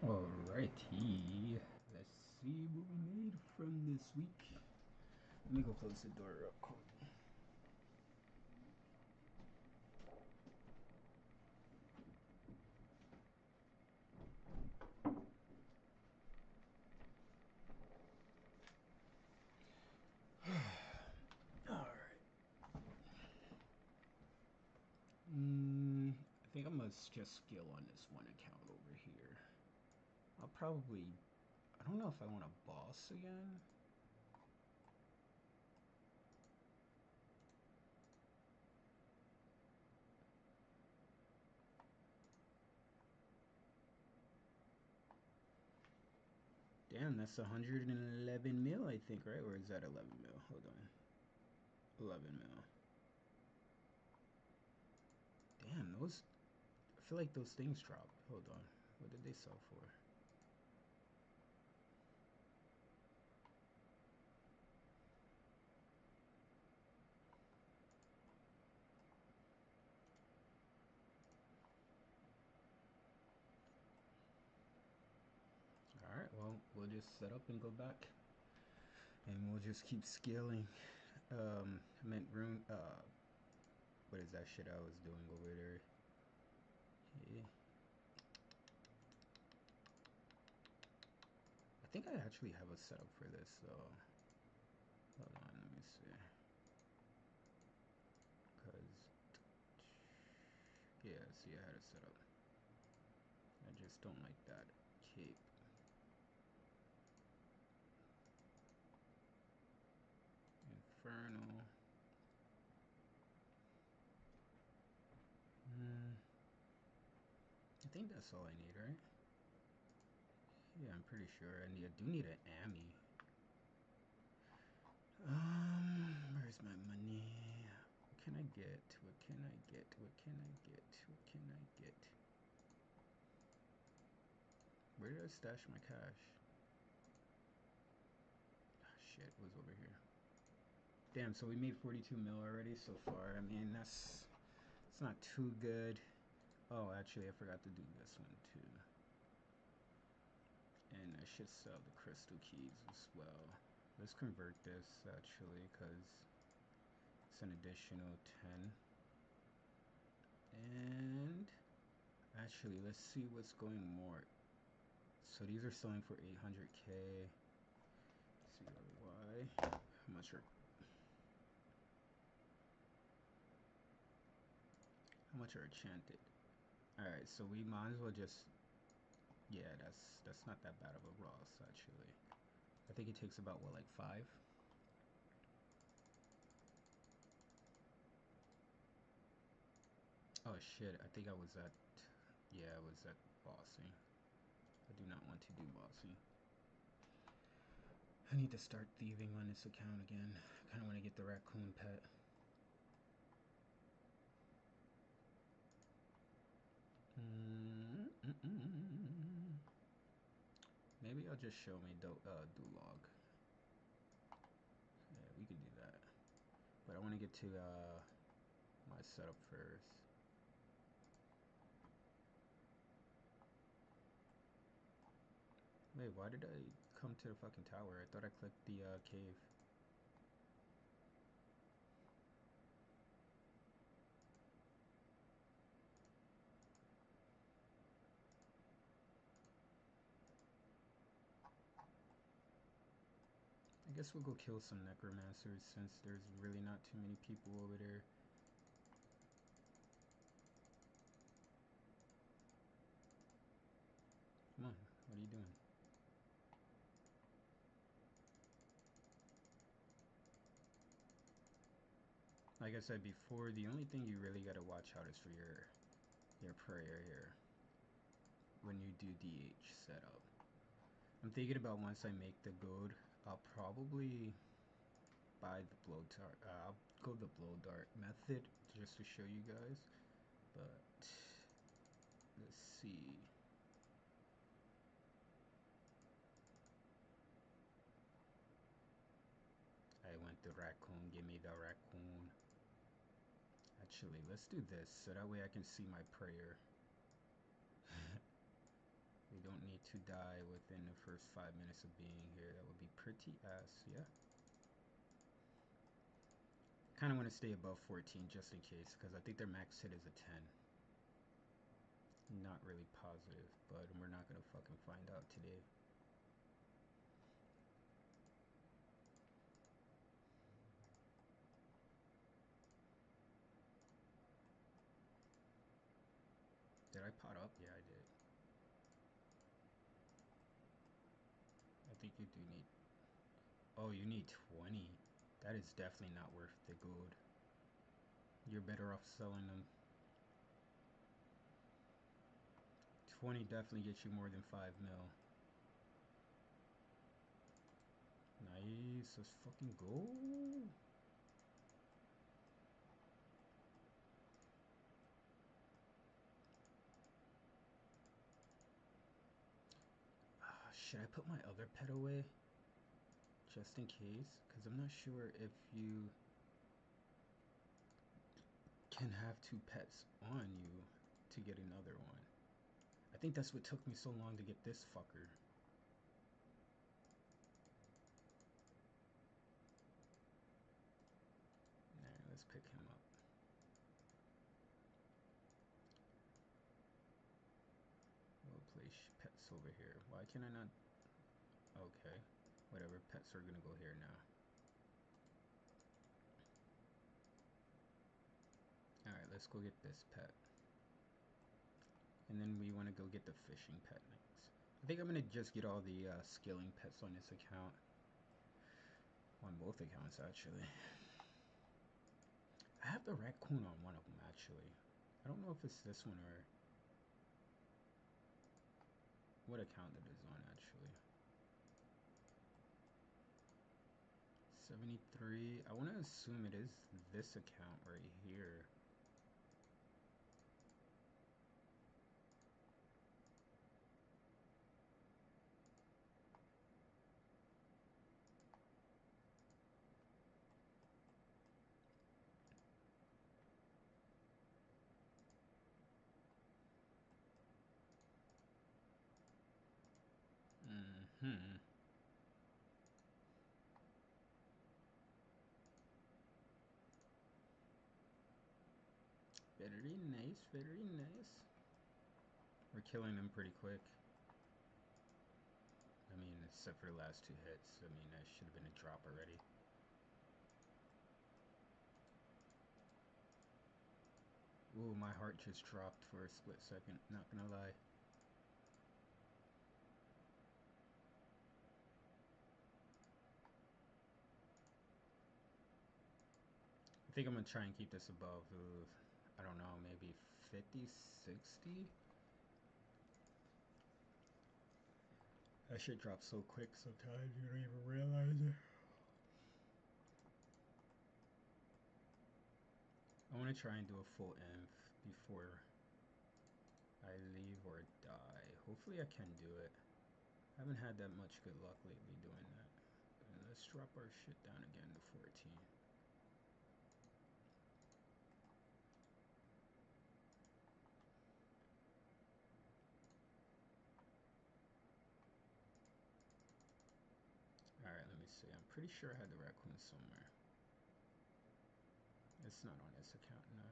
Alrighty, let's see what we made from this week. Let me go close the door real quick. Alright. I think I must just skill on this one account over here. I'll probably... I don't know if I want to boss again. Damn, that's 111 mil, I think, right? Or is that 11 mil? Hold on. 11 mil. Damn, those... I feel like those things dropped. Hold on. What did they sell for? Alright, well, we'll just set up and go back. And we'll just keep scaling. I meant room, what is that shit I was doing over there? Yeah. I think I actually have a setup for this, so hold on, let me see. Cause yeah, see, I had a setup. I just don't like that cape. Infernal. I think that's all I need, right? Yeah, I'm pretty sure. I do need an Ami. Where's my money? What can I get? What can I get? What can I get? What can I get? Where did I stash my cash? Oh, shit, it was over here. Damn, so we made 42 mil already so far. I mean, it's not too good. Oh, actually, I forgot to do this one too. And I should sell the crystal keys as well. Let's convert this actually, because it's an additional 10. And actually, let's see what's going more. So these are selling for 800k. CRY. How much are enchanted? Alright, so we might as well just, yeah, that's not that bad of a Ross actually. I think it takes about what, like 5? Oh shit, I think I was at, yeah, I was at bossing. I do not want to do bossing. I need to start thieving on this account again. I kind of want to get the raccoon pet. Maybe I'll just show me do log. Yeah, we could do that. But I want to get to my setup first. Wait, why did I come to the fucking tower? I thought I clicked the cave. I guess we'll go kill some necromancers since there's really not too many people over there. Come on, what are you doing? Like I said before, the only thing you really gotta watch out is for your prayer here when you do DH setup. I'm thinking about once I make the gold, I'll probably buy the blow dart. I'll go the blow dart method just to show you guys. But let's see. I went to raccoon. Give me the raccoon. Actually, let's do this so that way I can see my prayer. We don't need to die within the first 5 minutes of being here. That would be pretty ass, yeah. Kind of want to stay above 14 just in case, because I think their max hit is a 10. Not really positive, but we're not going to fucking find out today. Did I pot up? Yeah, I did. I think you do need... Oh, you need 20. That is definitely not worth the gold. You're better off selling them. 20 definitely gets you more than 5 mil. Nice, let's fucking go. Should I put my other pet away? Just in case? Because I'm not sure if you can have 2 pets on you to get another one. I think that's what took me so long to get this fucker. Alright, let's pick him up. We'll place pets over here. Why can I not? Okay, whatever, pets are gonna go here now. Alright, let's go get this pet. And then we want to go get the fishing pet next. I think I'm gonna just get all the skilling pets on this account. On both accounts, actually. I have the raccoon on one of them, actually. I don't know if it's this one or what account it is on, actually. 73. I want to assume it is this account right here. Mm-hmm. Very nice, very nice. We're killing them pretty quick. I mean, except for the last 2 hits. I mean, that should have been a drop already. Ooh, my heart just dropped for a split second, not gonna lie. I think I'm gonna try and keep this above, I don't know, maybe 50, 60? That shit drops so quick sometimes you don't even realize it. I want to try and do a full inf before I leave or die. Hopefully I can do it. I haven't had that much good luck lately doing that. And let's drop our shit down again to 14. Alright, let me see. I'm pretty sure I had the raccoon somewhere. It's not on this account, no.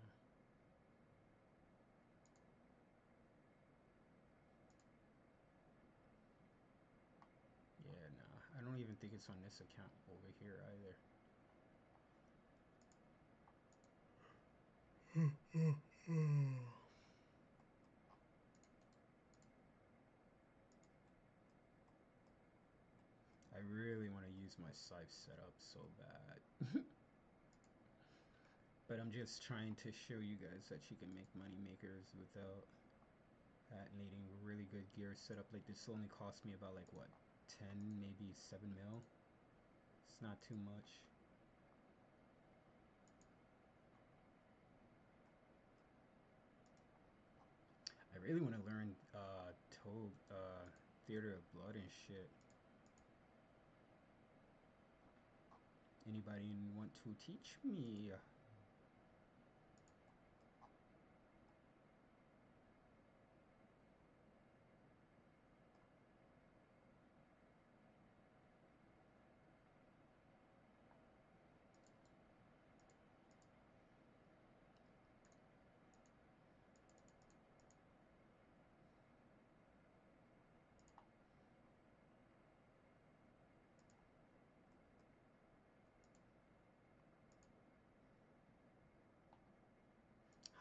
Yeah, no. I don't even think it's on this account over here either. I really want to use my scythe setup so bad. But I'm just trying to show you guys that you can make money makers without needing really good gear setup. Like this only cost me about like what, 10, maybe 7 mil. It's not too much. I really want to learn Toad, Theater of Blood and shit. Anybody want to teach me?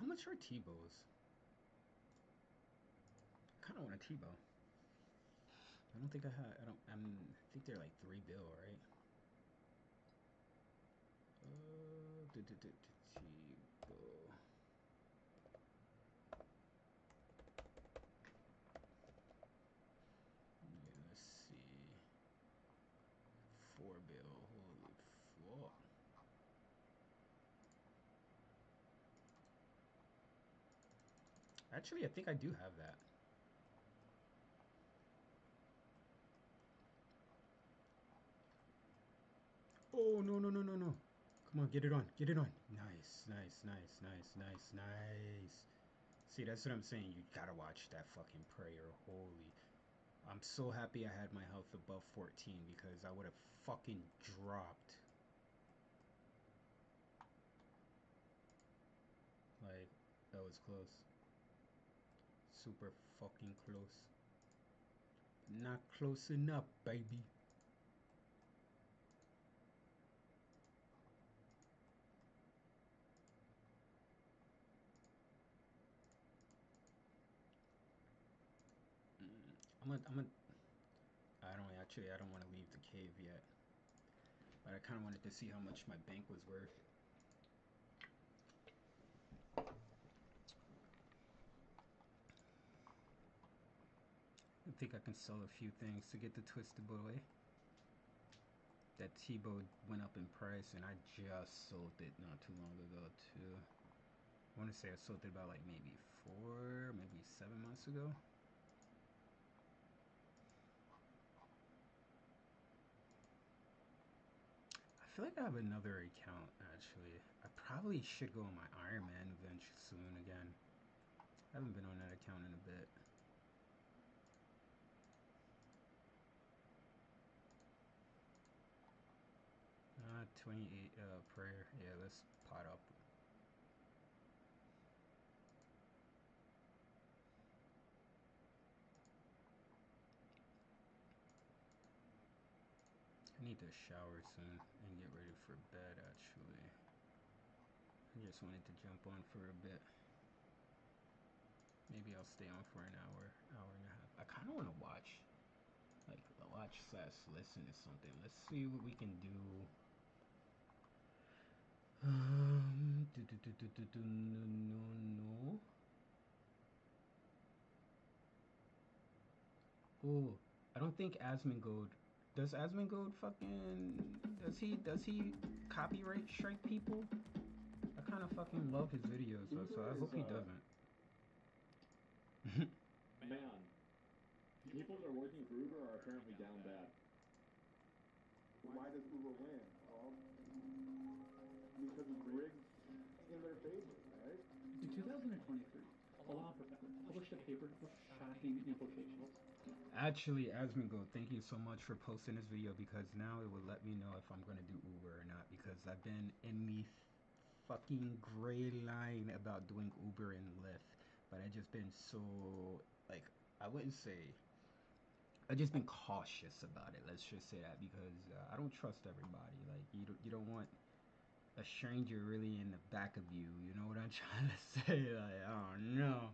much are T-bows? I kind of want a T-bow. I don't think I have. I think they're like $3 right? T-bow. Yeah, let's see. $4. Holy fuck. Actually, I think I do have that. Oh, no, no, no, no, no. Come on, get it on. Get it on. Nice, nice, nice, nice, nice, nice. See, that's what I'm saying. You gotta watch that fucking prayer. Holy. I'm so happy I had my health above 14 because I would have fucking dropped. Like, that was close. Super fucking close. Not close enough, baby. I'm gonna, I don't want to leave the cave yet. But I kind of wanted to see how much my bank was worth. I think I can sell a few things to get the twisted boy. That T-bow went up in price, and I just sold it not too long ago too. I want to say I sold it about like maybe 7 months ago. I feel like I have another account actually. I probably should go on my Iron Man event soon again. I haven't been on that account in a bit. 28 prayer. Yeah, let's pot up. I need to shower soon and get ready for bed actually. I just wanted to jump on for a bit. Maybe I'll stay on for an hour, hour and a half. I kind of want to watch, like, listen to something. Let's see what we can do. No. Oh, I don't think Asmongold. Does Asmongold fucking. Does he copyright strike people? I kind of fucking love his videos, though, so I hope he doesn't. Man, people that are working for Uber are apparently down bad. Why does Uber win? Well, because it's rigged in their favor, right? In 2023, a law professor published a paper with shocking implications. Actually, Asmongold, thank you so much for posting this video because now it will let me know if I'm gonna do Uber or not because I've been in the fucking gray line about doing Uber and Lyft, but I just been so like I wouldn't say I just been cautious about it. Let's just say that because I don't trust everybody. Like you don't want a stranger really in the back of you. You know what I'm trying to say? Like oh no.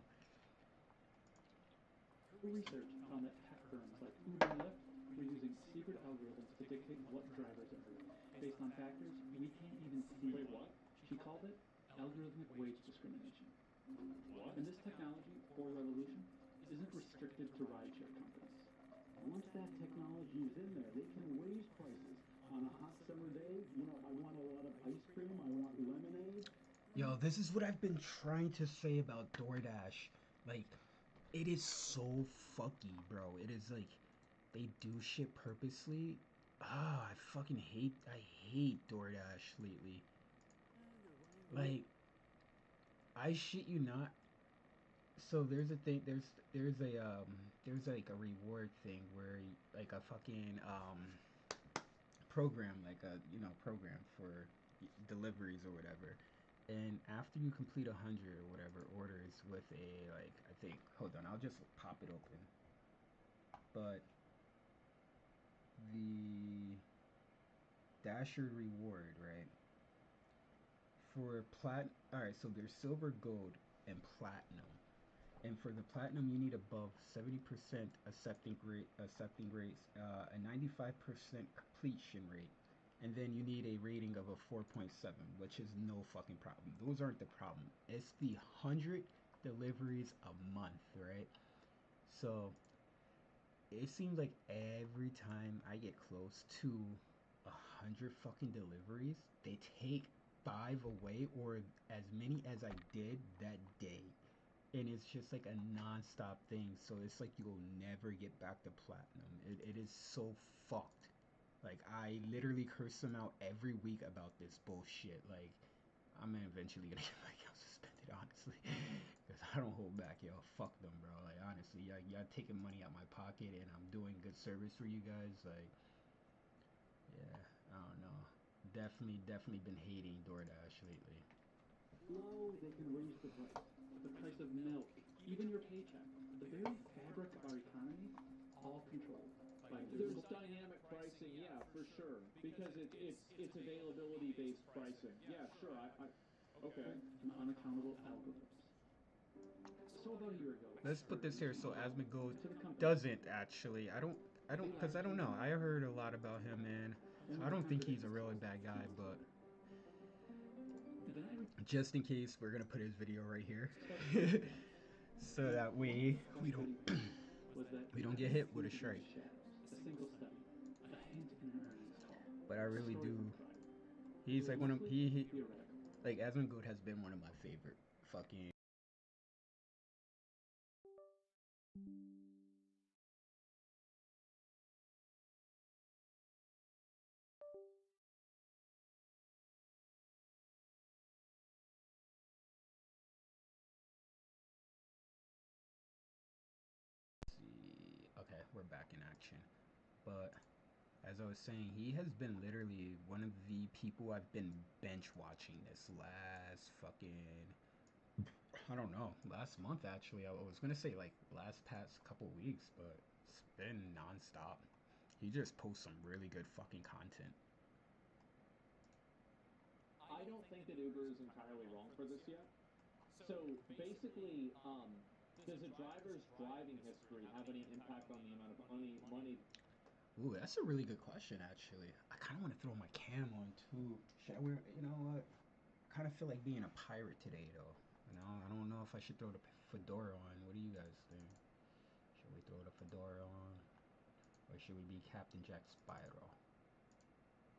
Her research found that tech firms like Uber and Lyft were using secret algorithms to dictate what drivers earn, based on factors we can't even see Wait, yet. what? She called it algorithmic wage discrimination. What? And this technology, or revolution, isn't restricted to rideshare companies. Once that technology is in there, they can raise prices. On a hot summer day, I want a lot of ice cream, I want lemonade. Yo, this is what I've been trying to say about DoorDash. Like, it is so fucky, bro. It is like they do shit purposely. Ah, I hate DoorDash lately. Like, I shit you not. So there's a thing. There's like a reward thing where like a fucking program, like a program for deliveries or whatever. And after you complete 100 or whatever orders with a like, I think, hold on, I'll just pop it open. But the Dasher reward, right? for alright, so there's silver, gold, and platinum. And for the platinum, you need above 70% accepting rates, a 95% completion rate, and then you need a rating of a 4.7, which is no fucking problem. Those aren't the problem. It's the 100 deliveries a month, right? So it seems like every time I get close to 100 fucking deliveries, they take 5 away, or as many as I did that day. And it's just like a non-stop thing, so it's like you'll never get back to platinum. It is so fucked. Like, I literally curse them out every week about this bullshit. Like, I'm eventually gonna get my account suspended, honestly. Because I don't hold back, yo. Fuck them, bro. Like, honestly, y'all taking money out my pocket, and I'm doing good service for you guys. Like, yeah, I don't know. Definitely been hating DoorDash lately. Low, they can raise the price. The price of milk, even your paycheck, the very fabric of our economy, all controlled by There's invisible. dynamic pricing, yeah, for sure, because it's availability based pricing. Yeah, sure. Okay. And unaccountable algorithms. So about a year ago, Let's put this here so Asmongold to the company. doesn't actually. Because I don't know. I heard a lot about him, man. I don't think he's a really bad guy, but just in case, we're gonna put his video right here, so that way we don't get hit with a strike. A single study, a hint in an earnings call. But I really Story do. from Friday. He's like one of he Theoretical. like Asmongold has been one of my favorite fucking. See, okay, we're back in action. But as I was saying, he has been literally one of the people I've been bench watching this last fucking. I don't know, last month actually. I was gonna say like last past couple weeks, but it's been nonstop. He just posts some really good fucking content. I don't think that Uber is entirely wrong for this yet. So basically, does a driver's driving history have any impact on the amount of money? Ooh, that's a really good question actually. I kind of want to throw my cam on too. Should I wear? You know what? I kind of feel like being a pirate today though. You know, I don't know if I should throw the fedora on. What do you guys think? Should we throw the fedora on, or should we be Captain Jack Sparrow?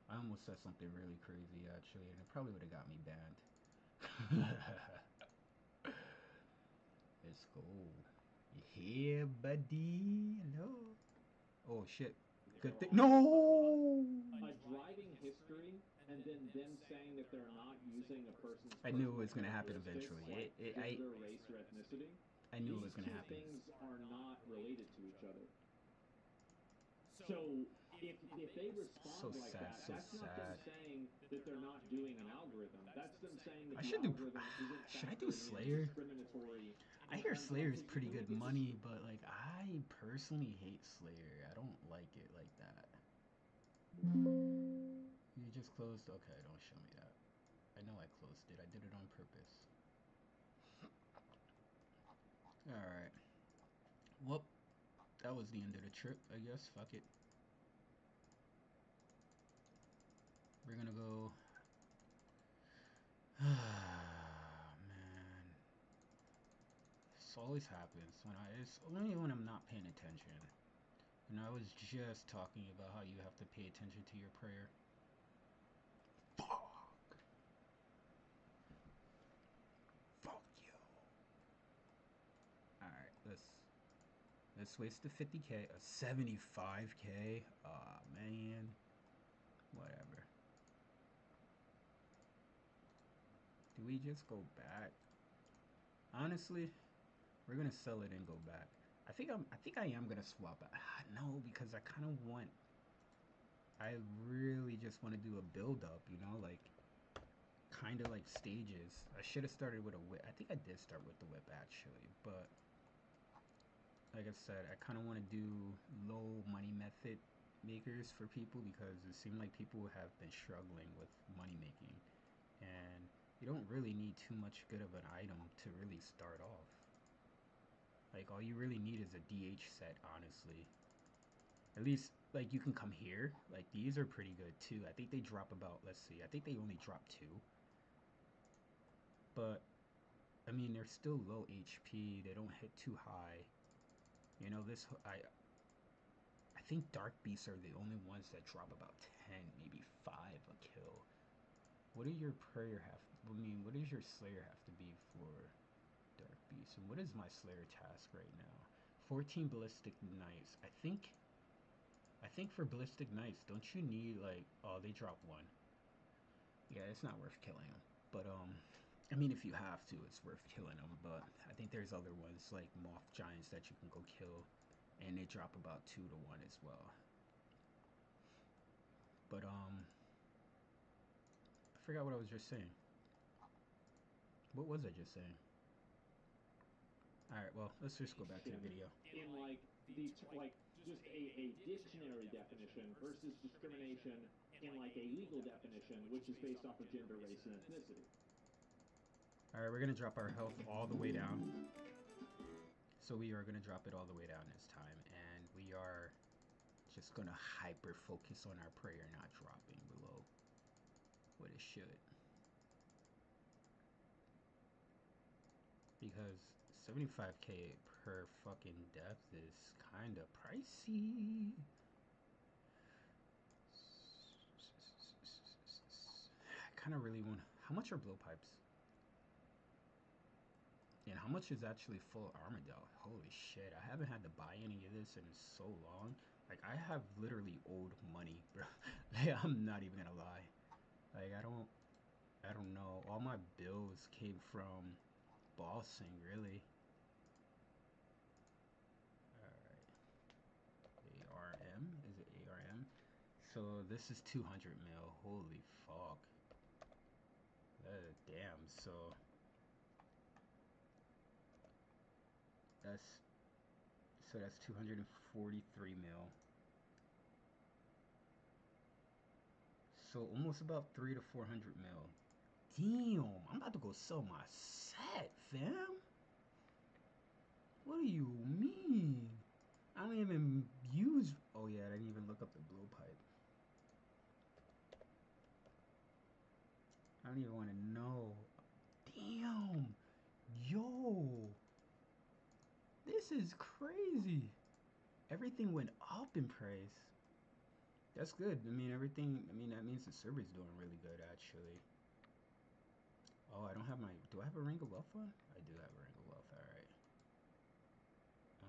I almost said something really crazy actually, and it probably would have got me banned. Let's go. Yeah, buddy. Hello. Oh shit. Good thing. No. A driving history and then them saying that they're not using a person's I knew it personal was gonna happen characteristics eventually. like gender, race, or ethnicity. I knew it These was gonna two happen. things are not related to each other. So if they respond So like sad, that, so that's not sad. them saying that they're not doing an algorithm. That's them saying that I the should do. algorithm isn't Should I do factoring in Slayer? discriminatory. I hear Slayer is pretty good money, but like I personally hate Slayer. I don't like it like that. You just closed. Okay, don't show me that. I know I closed it. I did it on purpose. All right. Well, that was the end of the trip, I guess. Fuck it. We're gonna go. Man, this always happens when it's only when I'm not paying attention. And I was just talking about how you have to pay attention to your prayer. Fuck. Fuck you. All right, let's waste the 50K, a 75K. Aw, man. Whatever. Do we just go back? Honestly, we're gonna sell it and go back. I think I am gonna swap it. No, because I kind of want. I really just want to do a build up, you know, like kind of like stages. I should have started with a whip. I think I did start with the whip actually, but like I said, I kind of want to do low money method makers for people because it seemed like people have been struggling with money making, and You don't really need too much good of an item to really start off. Like, all you really need is a DH set, honestly. At least, like, you can come here. Like, these are pretty good, too. I think they drop about, let's see, I think they only drop 2. But, I mean, they're still low HP. They don't hit too high. You know, I think Dark Beasts are the only ones that drop about 10, maybe 5 a kill. What do your prayer have? I mean, what does your Slayer have to be for Dark Beast? And what is my Slayer task right now? 14 Ballistic Knights. I think for Ballistic Knights, don't you need like, oh, they drop 1. Yeah, it's not worth killing them. But I mean, if you have to, it's worth killing them. But I think there's other ones like Moth Giants that you can go kill, and they drop about 2 to 1 as well. But I forgot what I was just saying. What was I just saying? All right, well, let's just go back to the video. In like just a dictionary definition versus discrimination in like a legal definition, which is based off of gender, race, and ethnicity. All right, we're gonna drop our health all the way down. So we are gonna drop it all the way down this time, and we are just gonna hyper focus on our prayer not dropping below what it should. Because 75k per fucking death is kind of pricey. I kind of really want. How much are blowpipes? And how much is actually full Armadale? Holy shit! I haven't had to buy any of this in so long. Like, I have literally owed money, bro. Like, I'm not even gonna lie. Like, I don't know. All my bills came from bossing, really. ARM? Is it ARM? So this is 200 mil. Holy fuck. Damn. So that's 243 mil. So almost about 3 to 400 mil. Damn. I'm about to go sell my set, fam. What do you mean? I don't even use. Oh yeah, I didn't even look up the blowpipe. I don't even want to know. Damn. Yo. This is crazy. Everything went up in price. That's good. I mean, that means the server's doing really good, actually. Oh, I don't have my. Do I have a Ring of Wealth on? I do have a Ring of Wealth, alright.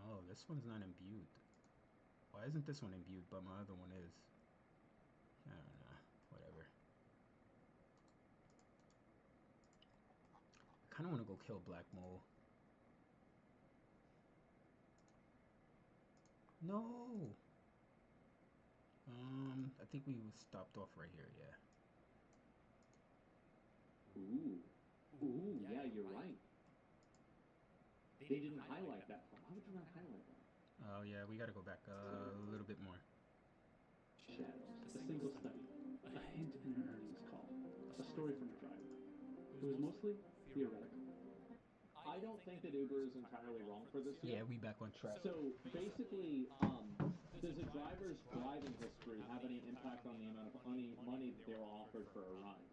Oh, this one's not imbued. Why isn't this one imbued, but my other one is? I don't know. Whatever. I kind of want to go kill Black Mole. No! I think we stopped off right here, yeah. Ooh, yeah, you're right. They didn't highlight that part. Why would you not highlight that? Oh, yeah, we gotta go back a little bit more. Shadows, a single study, a hint in an earnings call, a story from a driver. It was mostly theoretical. I don't think that Uber is entirely wrong for this yet. Yeah, we back on track. So basically, does a driver's driving history have any impact on the amount of money that they were offered for a ride?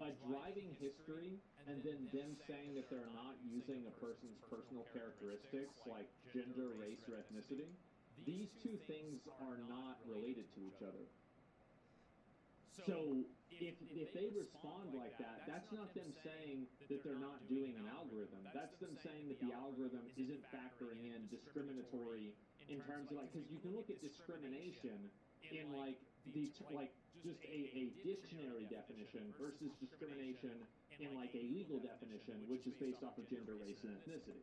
A driving history and then them saying that they're not using a person's personal characteristics like gender, race, or ethnicity, these two things are not related to each other. So if they respond like that, that's not them saying that they're not doing an algorithm. That's them saying that the algorithm isn't factoring in discriminatory in terms of like, because you can look at discrimination in like just a dictionary definition versus discrimination in like a legal definition, which is based off of gender, race, and ethnicity.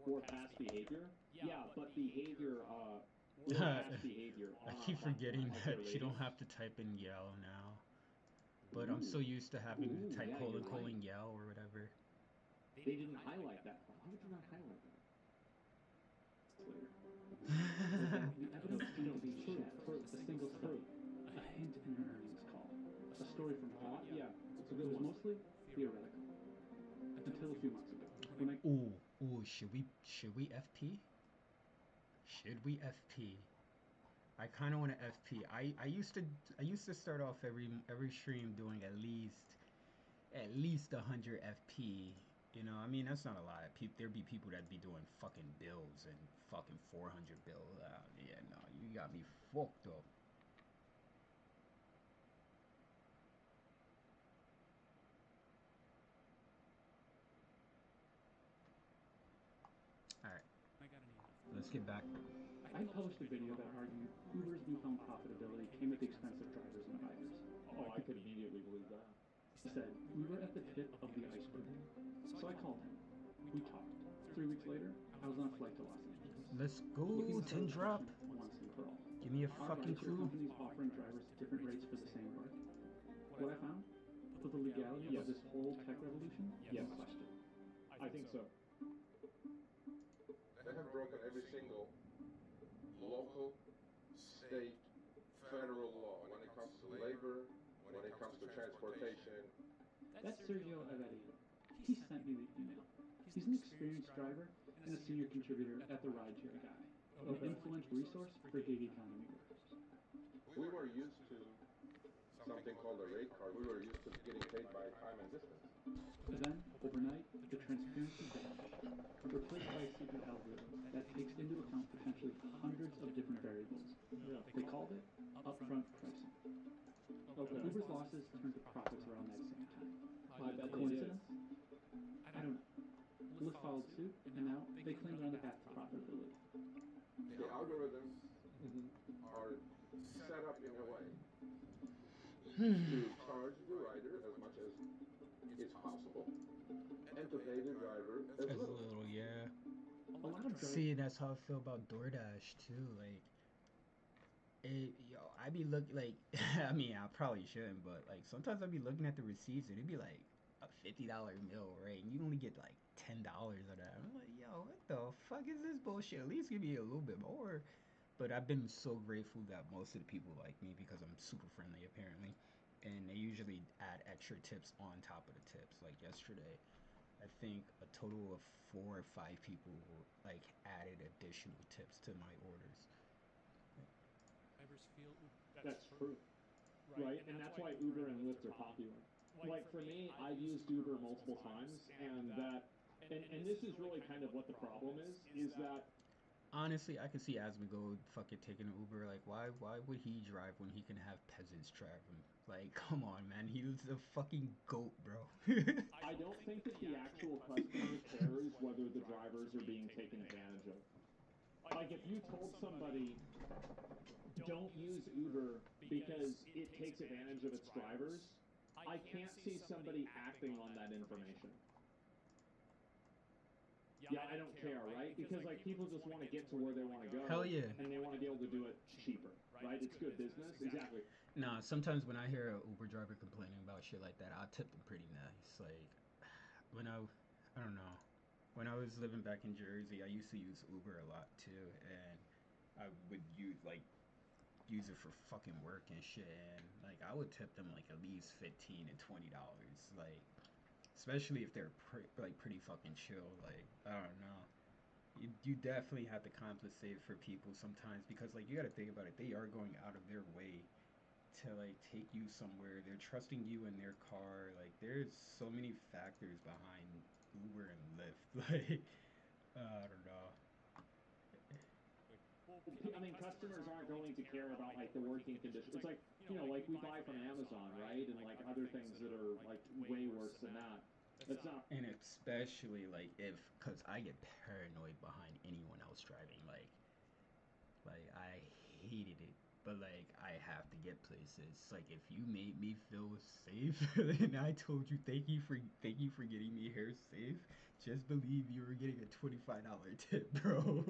Or past behavior. Yeah, but behavior. I keep forgetting that you don't have to type in yell now. But I'm so used to having to type colon yell or whatever. They didn't highlight that part. Why would you not highlight that? The evidence seemed to be shadows, a single study, a hint in an earnings call, a story from a it was mostly theoretical. Until a few months ago, when I Ooh, should we FP? Should we FP? I kind of want to FP. I used to start off every stream doing at least 100 FP. You know, I mean that's not a lot. There'd be people that'd be doing fucking bills and fucking 400 bills. Yeah, no, you got me fucked up. All right, let's get back. I published a video that argued Uber's newfound profitability came at the expense of drivers and riders. Oh, I could immediately believe that. He said, "We were at the tip of the iceberg." So I called him. We talked. 3 weeks later, I was on a flight to Los Angeles. Let's go, Looking to settle 10 the drop. question once and for all. Give me a Are fucking rideshare clue. companies offering drivers different rates for the same work? What I found? Put the legality of this whole tech revolution in question. I think so. They have broken every single local, state, federal law when it comes to labor, when it comes to transportation. That's Sergio Averillo. He sent me the email. He's an experienced driver and a senior contributor at the Rideshare Guy, an influential resource for gig economy workers. We were used to something called a rate card. We were used to getting paid by time and distance. Then, overnight, the transparency vanished, replaced by a secret algorithm that takes into account potentially hundreds of different variables. They called it upfront pricing. Uber's losses turned to profits around that same time. I bet they did. Coincidence? I don't know. Lyft followed suit, and now they claim they're on the path to profitability. The algorithms are set up in a way to charge the rider as much as it's possible and to pay the driver as As little. little, yeah. A lot of drivers. See, that's how I feel about DoorDash too. Like, I be looking like, I mean, I probably shouldn't, but like sometimes I be looking at the receipts and it'd be like a $50 meal, right? And you only get like $10 of that. I'm like, yo, what the fuck is this bullshit? At least give me a little bit more. But I've been so grateful that most of the people like me because I'm super friendly apparently, and they usually add extra tips on top of the tips. Like yesterday, I think a total of 4 or 5 people like added additional tips to my orders. That's true. Right? And that's why Uber and Lyft are popular. Like for me, I've used Uber multiple times, and this is really kind of what the problem is that Honestly, I could see Asmongold fucking taking an Uber. Like, why would he drive when he can have peasants drive him? Like, come on, man. He was a fucking goat, bro. I don't think that the actual customer cares whether the drivers are being taken advantage of. Like if you told somebody, don't use Uber because it takes advantage of its drivers, I can't see somebody acting on that information. Yeah, I don't care, right? Because like people just want to get to where they want to go. Hell yeah. And they want to be able to do it cheaper, right? It's good business. Exactly. Nah, sometimes when I hear an Uber driver complaining about shit like that, I'll tip them pretty nice. Like, when I don't know. When I was living back in Jersey, I used to use Uber a lot too, and I would use it for fucking work and shit, and like I would tip them like at least $15 and $20, like especially if they're pretty fucking chill. Like I don't know, you definitely have to compensate for people sometimes because like you got to think about it, they are going out of their way to like take you somewhere. They're trusting you in their car. Like there's so many factors behind Uber and Lyft. Like I don't know. I mean, customers aren't going to care about like the working conditions. It's like, like we buy from Amazon, right? And like other things that are like way worse than that. That's not. And especially like cause I get paranoid behind anyone else driving. Like I hated it, but like I have to get places. Like if you made me feel safe, and I told you thank you for getting me here safe. Just believe you were getting a $25 tip, bro.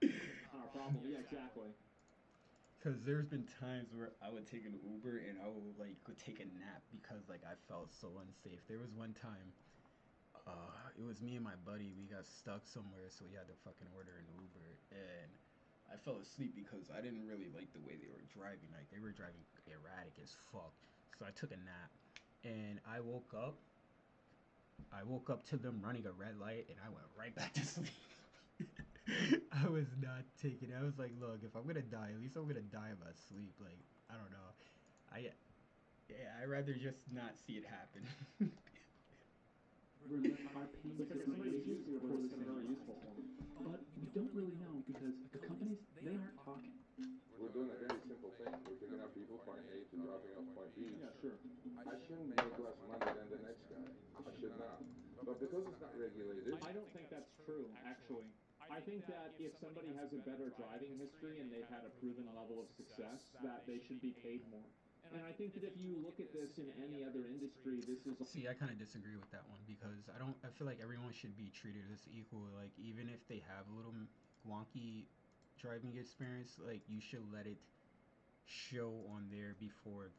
Our problem. Yeah, exactly. Cause there's been times where I would take an Uber and I would like go take a nap because like I felt so unsafe. There was one time, it was me and my buddy. We got stuck somewhere, so we had to fucking order an Uber, and I fell asleep because I didn't really like the way they were driving. Like they were driving erratic as fuck. So I took a nap, and I woke up to them running a red light, and I went right back to sleep. I was not taking it. I was like, look, if I'm gonna die, at least I'm gonna die in my sleep. Like, I don't know. I Yeah, I'd rather just not see it happen. Our pain Look, it's different pretty wages useful for for the us and same very prize. useful for me. But we don't really know because the companies, they aren't talking. We're doing a very simple thing. We're picking up people point A to dropping off point B. Yeah, sure. I shouldn't make less money than the next guy. I should not. But because it's not regulated, I don't think that's true, actually. I think that if somebody has a better driving history and they've had a proven level of success, that they should be paid more. And I think that if you look at this in any other industry, this is See, I kind of disagree with that one because I don't. I feel like everyone should be treated as equal. Like even if they have a little wonky driving experience, like you should let it show on there before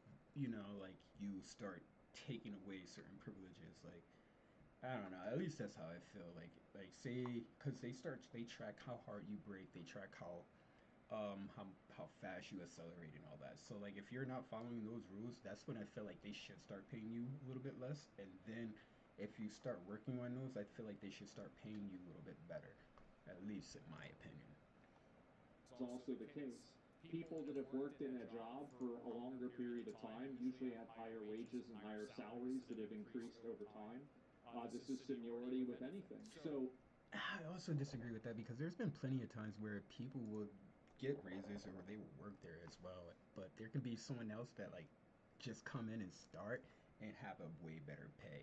like you start taking away certain privileges. Like I don't know. At least that's how I feel. Like say because they track how hard you brake, they track how fast you accelerate and all that. So like if you're not following those rules, that's when I feel like they should start paying you a little bit less. And then if you start working on those, I feel like they should start paying you a little bit better. At least in my opinion. also the case. People that have worked in a job for a longer period of time usually have higher wages and higher salaries that have increased over time. This is seniority with anything. So, I also disagree with that because there's been plenty of times where people will get raises or they will work there as well, but there can be someone else that like just come in and start and have a way better pay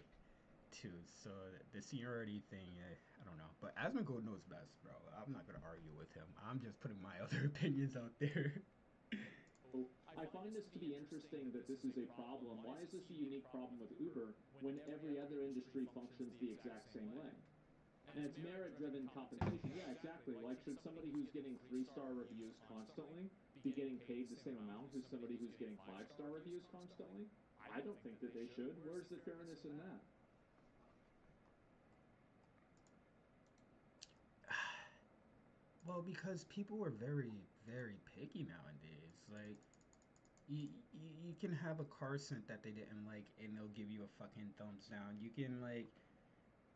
too. So the seniority thing, I don't know. But Asmongold knows best, bro. I'm not gonna argue with him. I'm just putting my other opinions out there. I find this to be interesting that this is a problem. Why is this a unique problem with Uber when every other industry functions the exact same way? And it's merit-driven compensation. Yeah, exactly. Like, should somebody who's getting three-star reviews constantly be getting paid the same amount as somebody who's getting five-star reviews constantly? I don't think that they should. Where's the fairness in that? Well, because people are very, very picky nowadays. Like, you can have a car scent that they didn't like, and they'll give you a fucking thumbs down. You can like,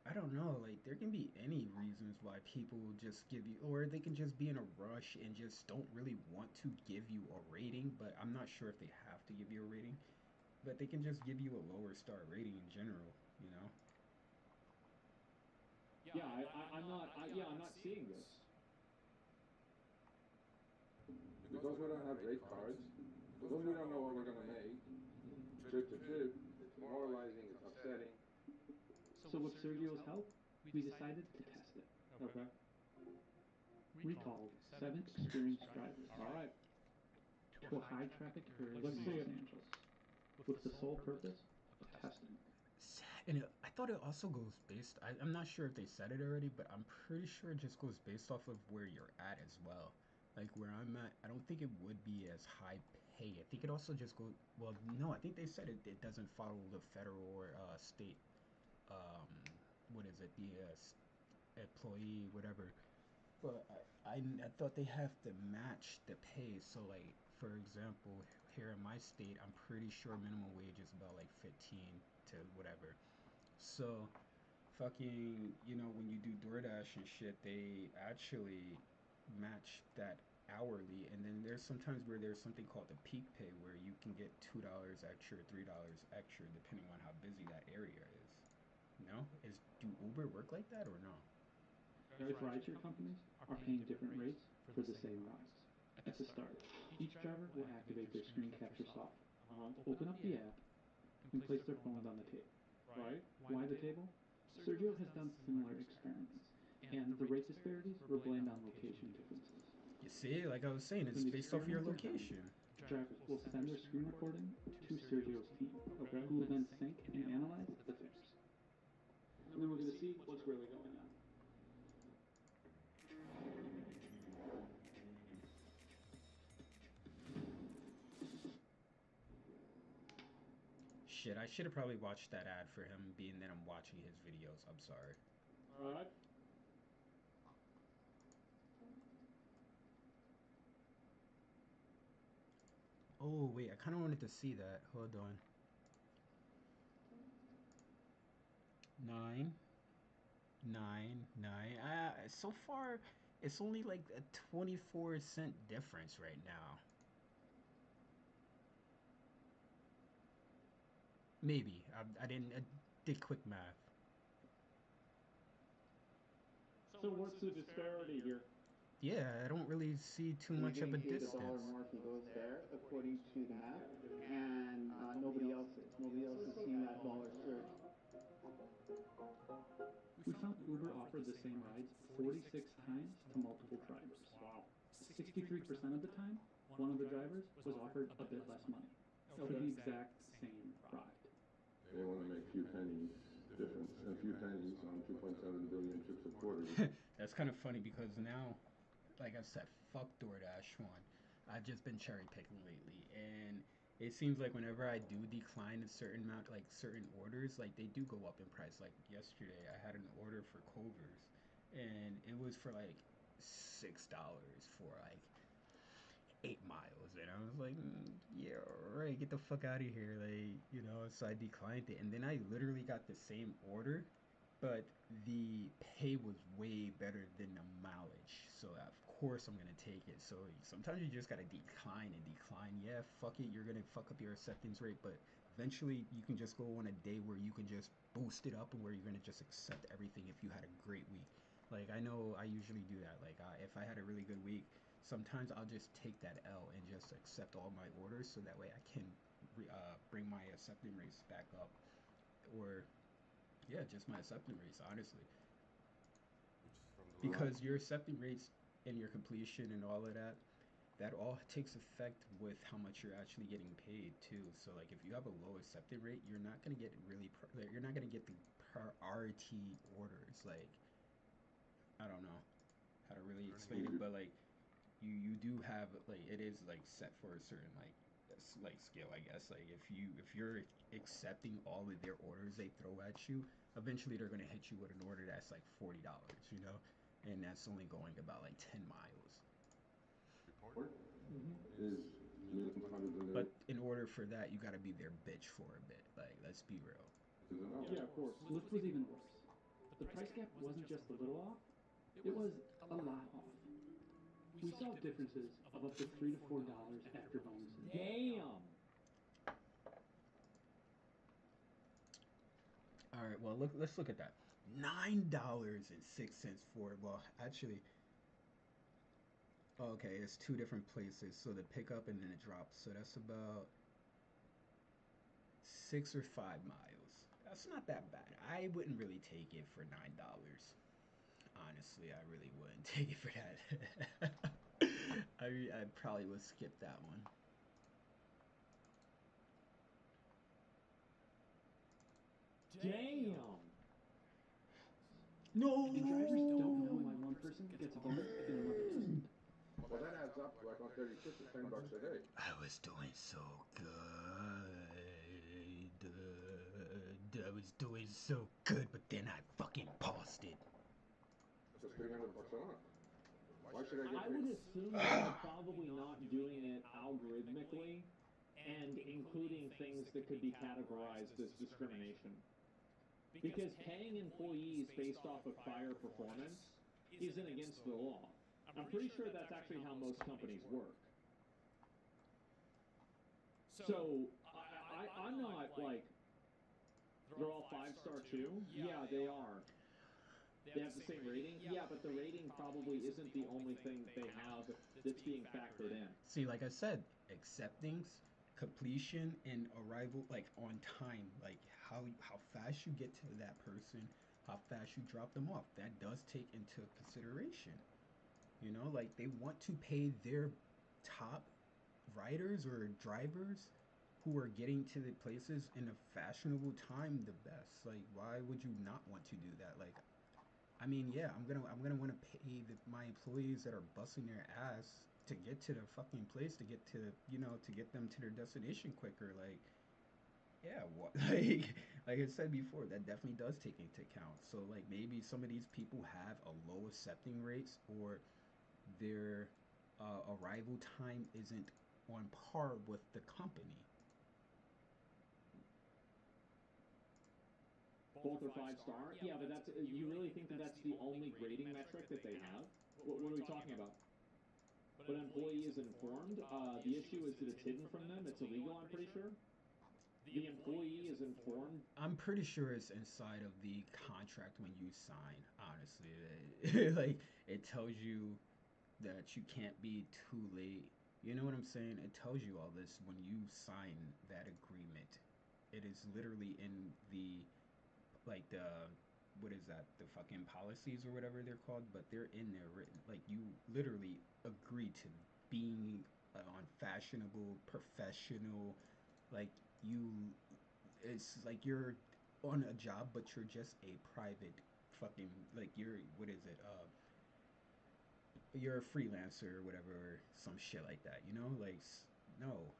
I don't know, like there can be any reasons why people will just give you, or they can just be in a rush and just don't really want to give you a rating. But I'm not sure if they have to give you a rating, but they can just give you a lower star rating in general. You know? Yeah, I'm not seeing this. because we don't have rate cards, because we don't know what we're going to make, trip to trip, it's demoralizing, it's upsetting. So with Sergio's help, we decided to test it. Okay. We called 7 experienced drivers All right. to a high traffic area Let's in see Los it. Angeles with the sole purpose of testing. And I thought it also goes based. I'm not sure if they said it already, but I'm pretty sure it just goes based off of where you're at as well. Like where I'm at, I don't think it would be as high pay. I think it also just goes. Well, no, I think they said it doesn't follow the federal or state. Um, what is it? The employee, whatever. But I thought they have to match the pay. So like for example, here in my state, I'm pretty sure minimum wage is about like 15 to whatever. So fucking, when you do DoorDash and shit, they actually match that hourly. And then there's sometimes where there's something called the peak pay where you can get $2 extra, $3 extra depending on how busy that area is. No? Do Uber work like that or no? Both rideshare companies are paying different rates for the same rides. At the start, each driver will activate their screen capture software, open up the app, and place their phones on the table. Right. Why the table? Sergio has done similar experiments, and the rate disparities were blamed on location differences. You see, like I was saying, it's When the based off your experiments are done, location. drivers will send their screen recording to Sergio's team, Okay. who will then sync and analyze the fix. And then we're going to see what's really going on. Shit, I should have probably watched that ad for him, being that I'm watching his videos. I'm sorry. All right. Oh, wait, I kind of wanted to see that. Hold on. Nine, nine. So far, it's only like a 24-cent difference right now. Maybe. I didn't. I did quick math. So what's the disparity here? Yeah, I don't really see too You're much of getting a paid a distance. dollar more if he goes there, according to the map, and nobody else is. Nobody else is seeing that dollar surge. We found Uber offered the same rides 46 times to multiple drivers. Wow. 63% of the time, one of the drivers was offered a bit less money for the Okay. exact same ride. They want to make a few pennies difference, and a few pennies on 2.7 billion chips a quarter. That's kind of funny because now, like I said, fuck DoorDash one. I've just been cherry picking lately, and it seems like whenever I do decline a certain amount, like certain orders, like they do go up in price. Like yesterday, I had an order for Culver's, and it was for like $6 for like 8 miles, and I was like, yeah, all right, get the fuck out of here, like, So I declined it, and then I literally got the same order, but the pay was way better than the mileage. So of course I'm gonna take it. So sometimes you just gotta decline and decline. Yeah, fuck it, you're gonna fuck up your acceptance rate, but eventually you can just go on a day where you can just boost it up and where you're gonna just accept everything if you had a great week. Like I know I usually do that. Like if I had a really good week, sometimes I'll just take that L and just accept all my orders so that way I can bring my acceptance rates back up, or yeah, just my acceptance rates, honestly. Right. Because your acceptance rates and your completion and all of that, that all takes effect with how much you're actually getting paid too. So like if you have a low acceptance rate, you're not gonna get like, you're not gonna get the priority orders. Like I don't know how to really explain it, but like you do have like it is like set for a certain like scale, I guess. Like if you're accepting all of their orders they throw at you, eventually they're gonna hit you with an order that's like $40, and that's only going about like 10 miles. Report Mm-hmm. is millions hundreds of But millions. in order for that, you got to be their bitch for a bit. Like let's be real. Yeah, of course. Lyft was even worse. The price gap wasn't just a little off, it was a lot off. We saw differences of up to $3 to $4 after bonuses. Damn. All right, well let's look at that. $9.06 for, well actually, okay, it's two different places, so the pickup and then it drops, so that's about 6 or 5 miles. That's not that bad. I wouldn't really take it for $9. Honestly, I really wouldn't take it for that. I probably would skip that one. Damn. No. And drivers don't know why one person gets a bonus and another doesn't. Well, that adds up to like 136 or $10 a day. I was doing so good. I was doing so good, but then I fucking paused it. That's $300 a month. Why should I get I paid? would assume that they're probably not doing it algorithmically and including things that could be categorized as discrimination. Because paying employees based off of prior performance isn't against the law. I'm pretty sure that's actually how most companies work. So I'm not like, they're all 5-star too? Yeah, they are. They have the same rating? Yeah, but the rating probably isn't the only thing that they have that's being factored in. See, like I said, acceptance, completion, and arrival, like on time, like how fast you get to that person, how fast you drop them off. That does take into consideration. Like they want to pay their top riders or drivers who are getting to the places in a fashionable time the best. Like, why would you not want to do that? Like, I mean, yeah, I'm gonna want to pay my employees that are busting their ass to get to the fucking place, to get to to get them to their destination quicker. Like, yeah, what like I said before, that definitely does take into account. So like maybe some of these people have a low accepting rates, or their arrival time isn't on par with the company. Both are 5-star? Yeah, but that's, you really think that that's the only grading metric that they have? What are we talking about? But an employee is informed. The issue is that it's hidden from them. It's illegal, I'm pretty sure. The employee is informed. I'm pretty sure it's inside of the contract when you sign, honestly. Like, it tells you that you can't be too late. You know what I'm saying? It tells you all this when you sign that agreement. It is literally in the, like, the, what is that? The fucking policies or whatever they're called, but they're in there written. Like, you literally agree to being on fashionable, professional, like, you, it's like you're on a job, but you're just a private fucking, like, you're, what is it? You're a freelancer or whatever, or some shit like that, you know? Like, no.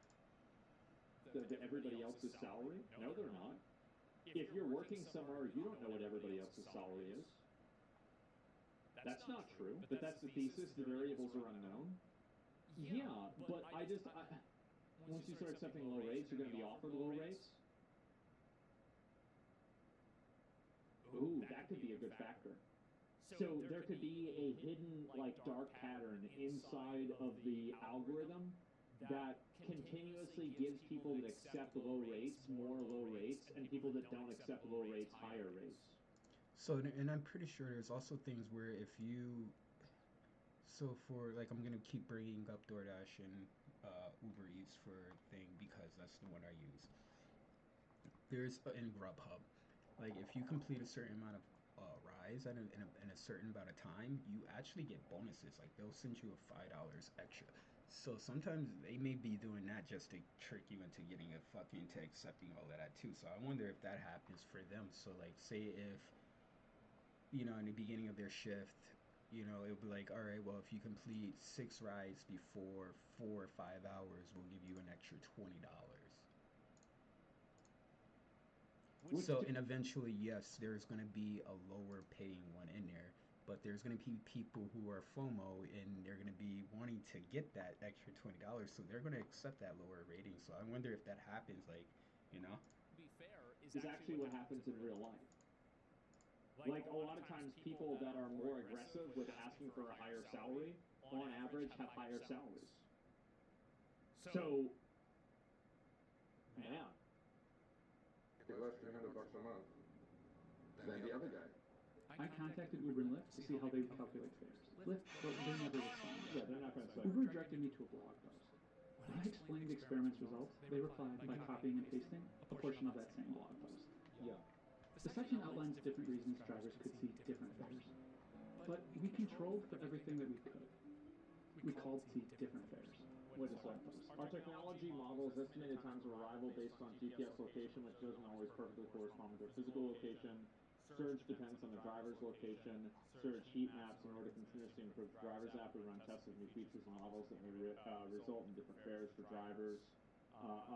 Everybody else's salary? No, they're not. If you're working somewhere, you don't know what everybody else's salary is. That's not true, but that's the thesis. The variables are unknown. Yeah, but once you start accepting low rates, you're going to be offered low rates. Ooh, that could be a good factor. So there could be a hidden, like, dark pattern inside of the algorithm that continuously gives people that accept low rates more low rates, and people that don't accept low rates higher rates. So, and I'm pretty sure there's also things where if you, so for, like, I'm gonna keep bringing up DoorDash and Uber Eats for thing because that's the one I use. There's in Grubhub, like, if you complete a certain amount of rides in a certain amount of time, you actually get bonuses. Like, they'll send you a $5 extra. So sometimes they may be doing that just to trick you into getting a fucking to accepting all of that too. So I wonder if that happens for them. So, like, say if, you know, in the beginning of their shift, you know, it'll be like, all right, well, if you complete 6 rides before 4 or 5 hours, we'll give you an extra $20. So, and eventually, yes, there's going to be a lower paying one in there, but there's going to be people who are FOMO and they're going to be wanting to get that extra $20, so they're going to accept that lower rating. So I wonder if that happens, like, you know? Is actually what happens in real life. Like, a lot of times people that are more aggressive with asking for a higher salary, on average, have higher salaries. So, man. Less than $100 a month than the other guy. I contacted Uber and Lyft to see how they would calculate fares. Lyft, well, they never responded. Yeah, they're not going to say. Uber directed me to a blog post. When I explained the experiment's results, they replied by copying and pasting a portion of that same blog post. Yeah. The section outlines different reasons drivers could see different fares. But we controlled for everything that we could. We called to see different fares. Wait a second. Our technology models estimated times of arrival based on GPS location, which doesn't always perfectly correspond with their physical location. Surge depends on the driver's location. Surge heat maps in order to continuously improve the driver's app. We run tests of new features and models that may result in different fares for drivers.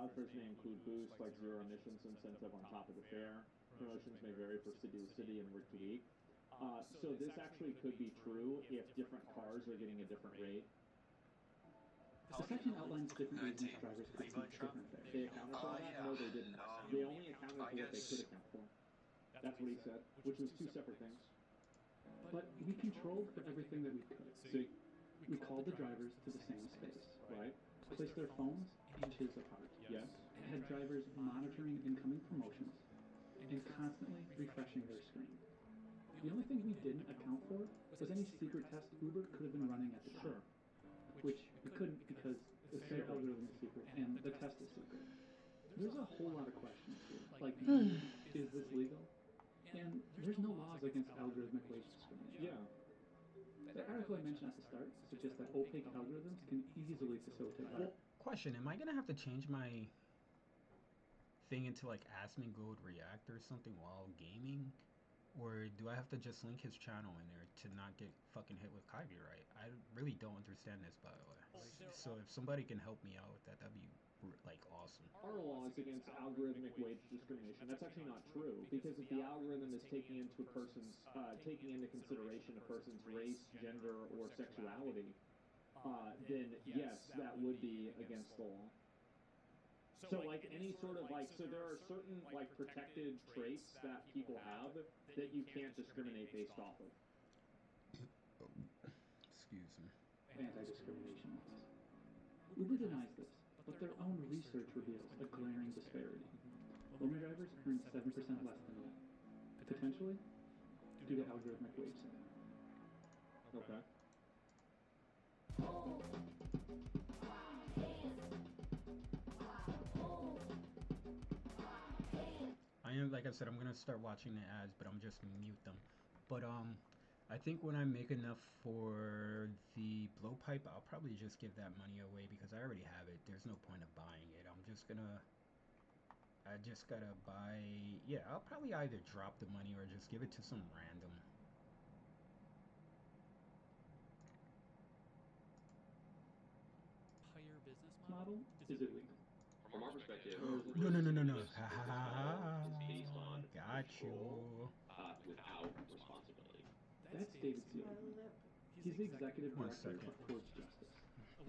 Others may include boosts like zero emissions incentive on top of the fare. Promotions may vary for city to city and week to week. So this actually could be true if different cars are getting a different rate. The section outlines different reasons drivers could see different fares. They accounted for that? No, they didn't. They only accounted for what they could account for. That's what he said, which was two separate things. But we controlled for everything that we could. See? We called the drivers to the same space. Right? Placed their phones inches apart. Yes? Had drivers monitoring incoming promotions and constantly refreshing their screen. The only thing we didn't account for was any secret test Uber could have been running at the time. Sure. Which we couldn't because the fare algorithm is secret and the test is secret. There's a whole lot of questions here. Like, is this legal? And there's no laws against algorithmic wage discrimination. Yeah. The article I mentioned at the start suggests that opaque algorithms can easily facilitate Well, question, am I going to have to change my thing into, like, Asmongold React or something while gaming? Or do I have to just link his channel in there to not get fucking hit with copyright? I really don't understand this, by the way. So if somebody can help me out with that, that'd be, like, awesome. Our law is against algorithmic wage discrimination. That's actually not true, because if the algorithm is taking into consideration a person's race, gender, or sexuality, then yes, that would be against the law. So like any sort of like, so there are certain like protected traits that people have that you can't discriminate based off of. Excuse me. Anti-discrimination laws. Uber denies this, but their own research reveals a glaring disparity. Owner drivers earn 7% less than that, potentially due to algorithmic wage setting. Okay. Like I said, I'm gonna start watching the ads, but I'm just gonna mute them. But I think when I make enough for the blowpipe, I'll probably just give that money away because I already have it. There's no point of buying it. I just gotta buy. Yeah, I'll probably either drop the money or just give it to some random. Model is illegal. From our perspective, No, no, no, no, no. this Ha ha business ha model is ha. based on Got control you. without responsibility. That's David Sealy. He's the executive One director second. of Towards Justice,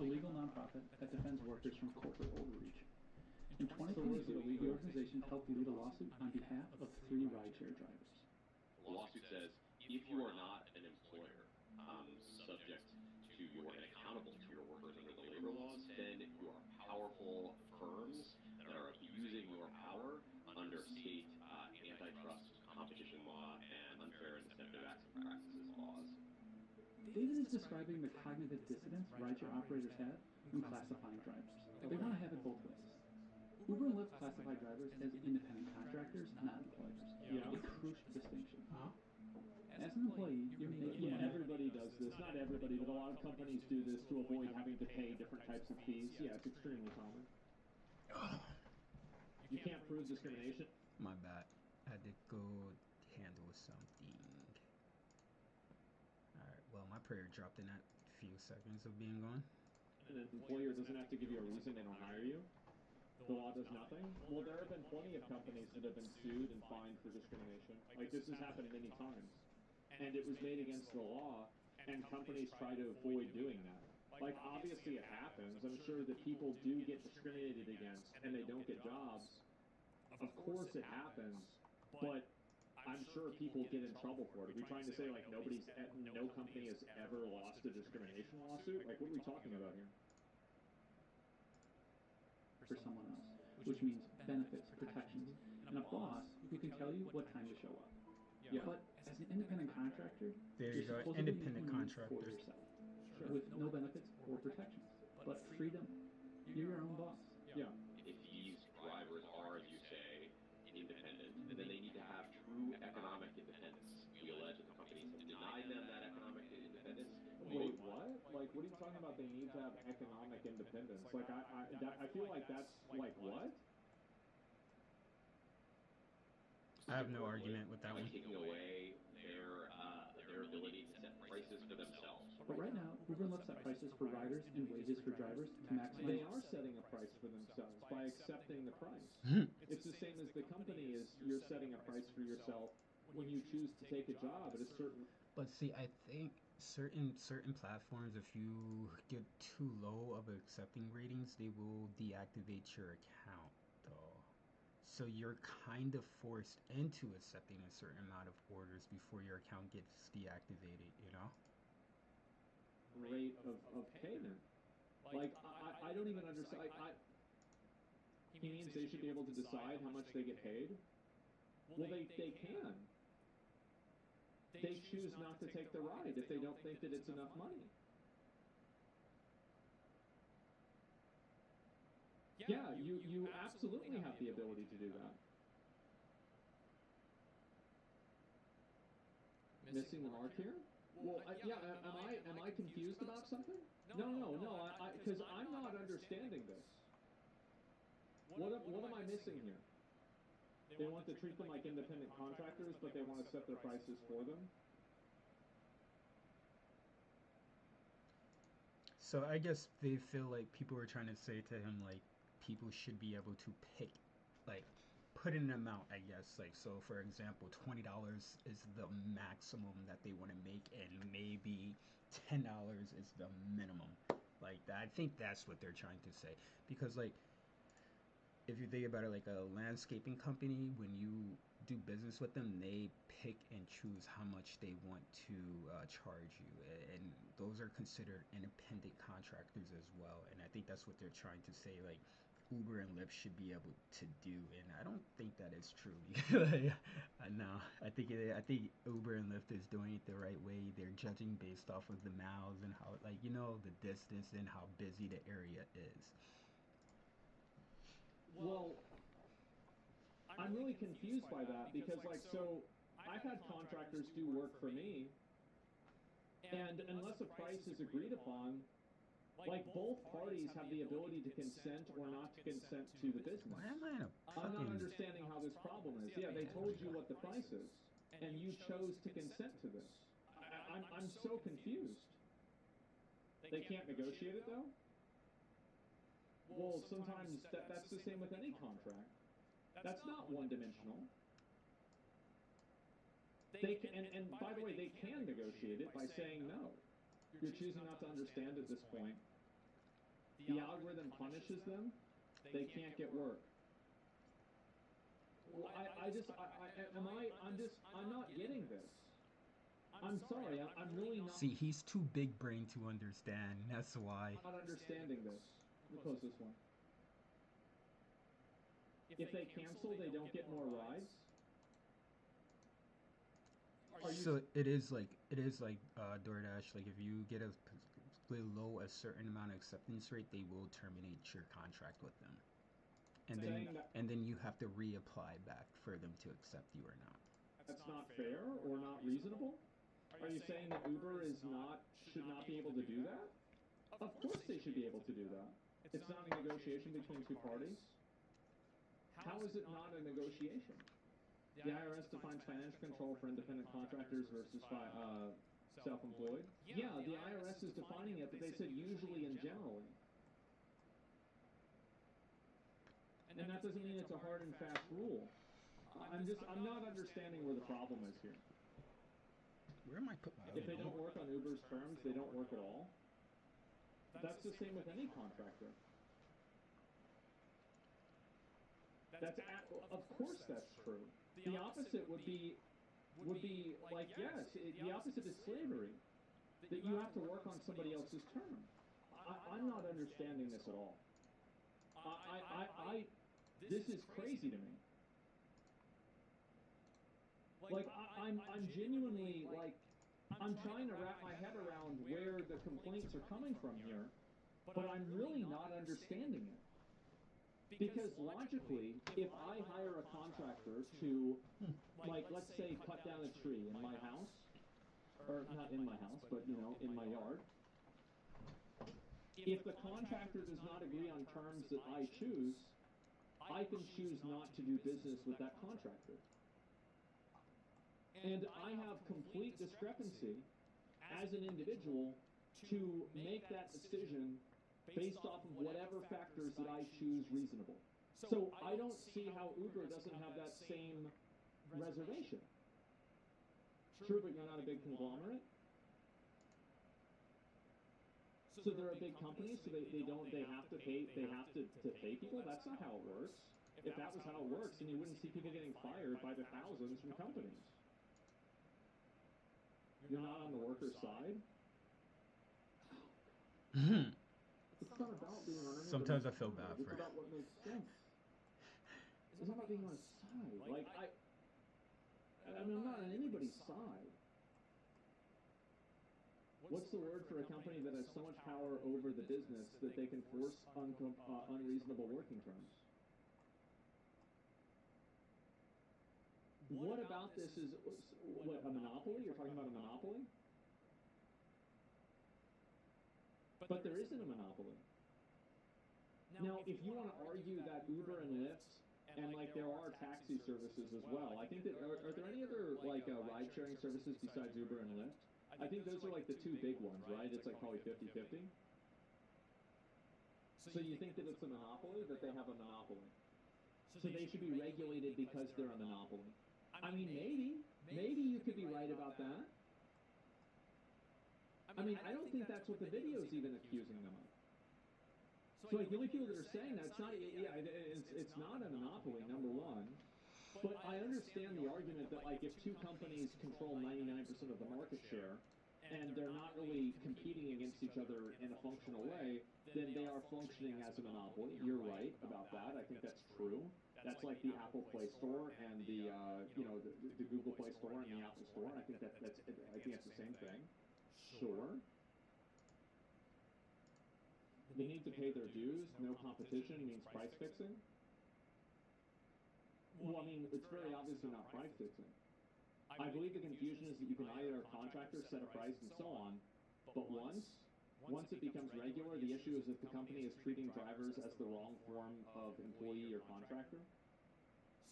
a legal nonprofit that defends workers from corporate overreach. In 2022, the organization helped lead a lawsuit on behalf of 3 rideshare drivers. The lawsuit says if you are not an employer subject to and accountable to your workers under the labor laws, then you are powerful firms that are abusing your power under state antitrust, competition law, and unfair and deceptive acts and practices laws. David is describing the cognitive dissonance rideshare operators have when classifying drivers. They want to have it both ways. Uber and Lyft classify drivers as independent contractors, not employers. Yeah. A crucial distinction. As an employee, you're making Yeah, money. everybody does this. Not everybody, but a lot of companies do this to avoid having to pay different types of fees. Yeah, it's extremely common. You can't prove discrimination. My bad. I had to go handle something. Alright, well, my prayer dropped in that few seconds of being gone. An employer doesn't have to give you a reason they don't hire you. The law does nothing. Well, there have been plenty of companies that have been sued and fined for discrimination. Like, this has happened many times. And it was made against the law, and companies try to avoid doing that. Like, obviously it happens. I'm sure that people do get discriminated against, and they don't get jobs. Of course it happens, but I'm sure people get in trouble for it. Are we trying to say, like, no company has ever lost a discrimination lawsuit? Like, what are we talking about here? For someone else, which means benefits, protections, and a boss who can tell you what time to show up. Yeah. But as an independent contractor, There you you're go, supposedly independent employing for contractor. yourself, with no benefits or protections, but freedom. You're your own boss. Yeah. If these drivers are, as you say, independent, then they need to have true economic independence. We allege that the companies have denied them that economic independence. Wait, what? Like, what are you talking about? They need to have economic independence. Like, I feel like that's like what? I have no argument with that By one. taking away their ability to set prices for themselves. But right now, Uber and Lyft set prices for riders and wages for drivers to maximize. They are setting a price for themselves by accepting the price. It's the same as the company is. You're setting a price for yourself when you choose to take a job at a certain. But see, I think certain platforms, if you get too low of accepting ratings, they will deactivate your account, though. So you're kind of forced into accepting a certain amount of orders before your account gets deactivated, you know? Rate of payment. Like, I don't even understand. He means they should be able to decide how much they get paid? Well, they can. They choose not to take the ride if they don't think that it's enough money. Yeah, you absolutely have the ability to do that. Missing the mark here? Well, am I confused about something? No, because I'm not understanding this. What am I missing here? They want to treat them like independent contractors, but they want to set their prices for them? So I guess they feel like people were trying to say to him, like, people should be able to pick, like, put in an amount, I guess. Like, so for example, $20 is the maximum that they want to make, and maybe $10 is the minimum. Like, I think that's what they're trying to say. Because, like, if you think about it, like a landscaping company, when you do business with them, they pick and choose how much they want to charge you, and those are considered independent contractors as well. And I think that's what they're trying to say, like Uber and Lyft should be able to do, and I don't think that is true. No, I think Uber and Lyft is doing it the right way. They're judging based off of the miles and how, like, the distance and how busy the area is. Well, I'm really confused by that because, like, so I've had contractors do work for me, and unless a price is agreed upon, like, both parties have the ability to consent or not to consent to the business. Why am I in a I'm not fucking? understanding how this problem is. Yeah, they told you what the price is, and you chose to consent to this. I'm so confused. They can't negotiate it, though? Well, sometimes that's the same with any contract. That's not one-dimensional. They can, and by the way, they can negotiate it by saying no. You're choosing not to understand at this point. The algorithm punishes them. They can't get work. Well, I'm not getting this. I'm sorry, I'm really not. See, he's too big brain to understand. That's why. Not understanding this. Let me close this one. If they cancel, they don't get more rides. So it is like DoorDash. Like if you get a below a certain amount of acceptance rate, they will terminate your contract with them, and then you have to reapply back for them to accept you or not. That's not fair or not reasonable? Are you saying that Uber should not be able to do that? Of course they should be able to do that. It's not a negotiation between two parties. How is it not a negotiation? The IRS defines financial control for independent contractors versus self-employed. Yeah, the IRS is defining it, but they said usually and generally. And that doesn't mean it's a hard and fast rule. I'm not understanding where the problem is here. Where am I putting my? If they don't work on Uber's terms, they don't work at all. That's the same with any contractor. Of course that's true. The opposite would be like, yes, the opposite is slavery. That you have to work on somebody else's terms. I'm not understanding this at all. This is crazy to me. Like, I'm genuinely, like, I'm trying to wrap my head around where the complaints are coming from here, but I'm really not understanding it. Because logically, if I hire a contractor to, like, let's say, cut down a tree in my house, or not in my house, but, in my yard, if the contractor does not agree on terms that I choose, I can choose not to do business with that contractor. And I have complete discrepancy as an individual to make that decision based off of whatever factors that I choose reasonable. So I don't see how Uber doesn't have that same reservation. True, but you're not a big conglomerate. So they're a big company, so they have to pay people? That's not how it works. If that was how it works, then you wouldn't see people getting fired by the thousands from companies. You're not on the worker's side? It's not about being on any Sometimes I feel bad It's for about what makes sense. It's not about being on a side. Like, I'm not on anybody's side. What's the word for a company that has so much power over the business that they can force unreasonable working terms? What about this is, what, a monopoly? You're talking about a monopoly? But there isn't a monopoly. Now, if you want to argue that Uber and Lyft, and like there are taxi services as well, I think that, are there any other like ride-sharing services besides Uber and Lyft? I think those are like the two big ones, right? It's like probably 50-50. So you think that it's a monopoly, that they have a monopoly? So they should be regulated because they're a monopoly? I mean, maybe you could be right about that. I mean, I don't think that's what the video's even accusing them of. So like the only people that are saying that, it's not a monopoly, number one. But I understand the argument that like if two companies control 99% of the market share and they're not really competing against each other in a functional way, then they are functioning as a monopoly. You're right about that. I think that's true. That's like the Apple Play Store and the the Google Play Store and the Apple Store. And I think that's the same thing. Sure. They need to pay their dues. No competition means price fixing. Well, I mean, it's very obviously not price fixing. I believe the confusion is that you can hire a contractor, set a price, and so on, but once it becomes regular, the issue is that the company is treating drivers as the wrong form of employee or contractor.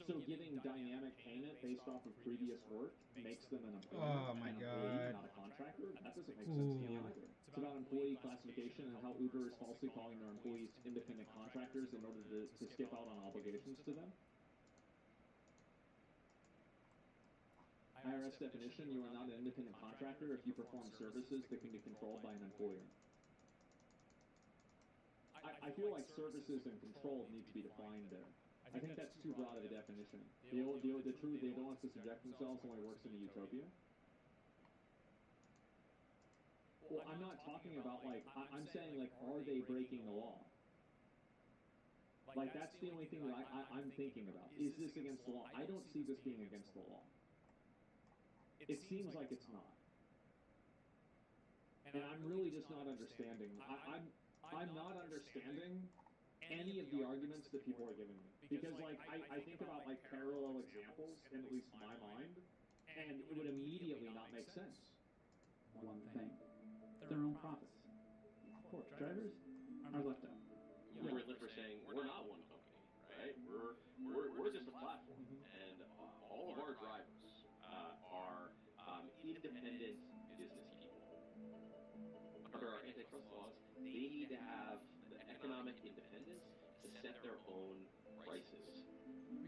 So giving dynamic payment based off of previous work makes them an employee, Oh my employee, god. not a contractor. That doesn't make sense to me either. It's about employee classification and how Uber is falsely calling their employees independent contractors in order to skip out on obligations to them. IRS definition, you are not an independent contractor if you perform services that can be controlled by an employer. I feel like services and control need to be defined there. I think that's too broad of a definition. The truth, they don't have to subject themselves only works in a utopia. Well, I'm not talking about like, I'm saying like, are they breaking the law? Like, that's the only thing that I'm thinking about. Is this against the law? I don't see this being against the law. It seems like it's not. And I'm really just not understanding. I'm not understanding any of the arguments that people are giving me. Because, like, I think about, like, parallel examples in at least my mind, and it would immediately not make sense. One thing. Their own profits. Of course, drivers are left out. We're saying we're not one company, right? We're just a platform, and all of our drivers are independent business people. Under our antitrust laws, they need to have the economic independence to set their own prices.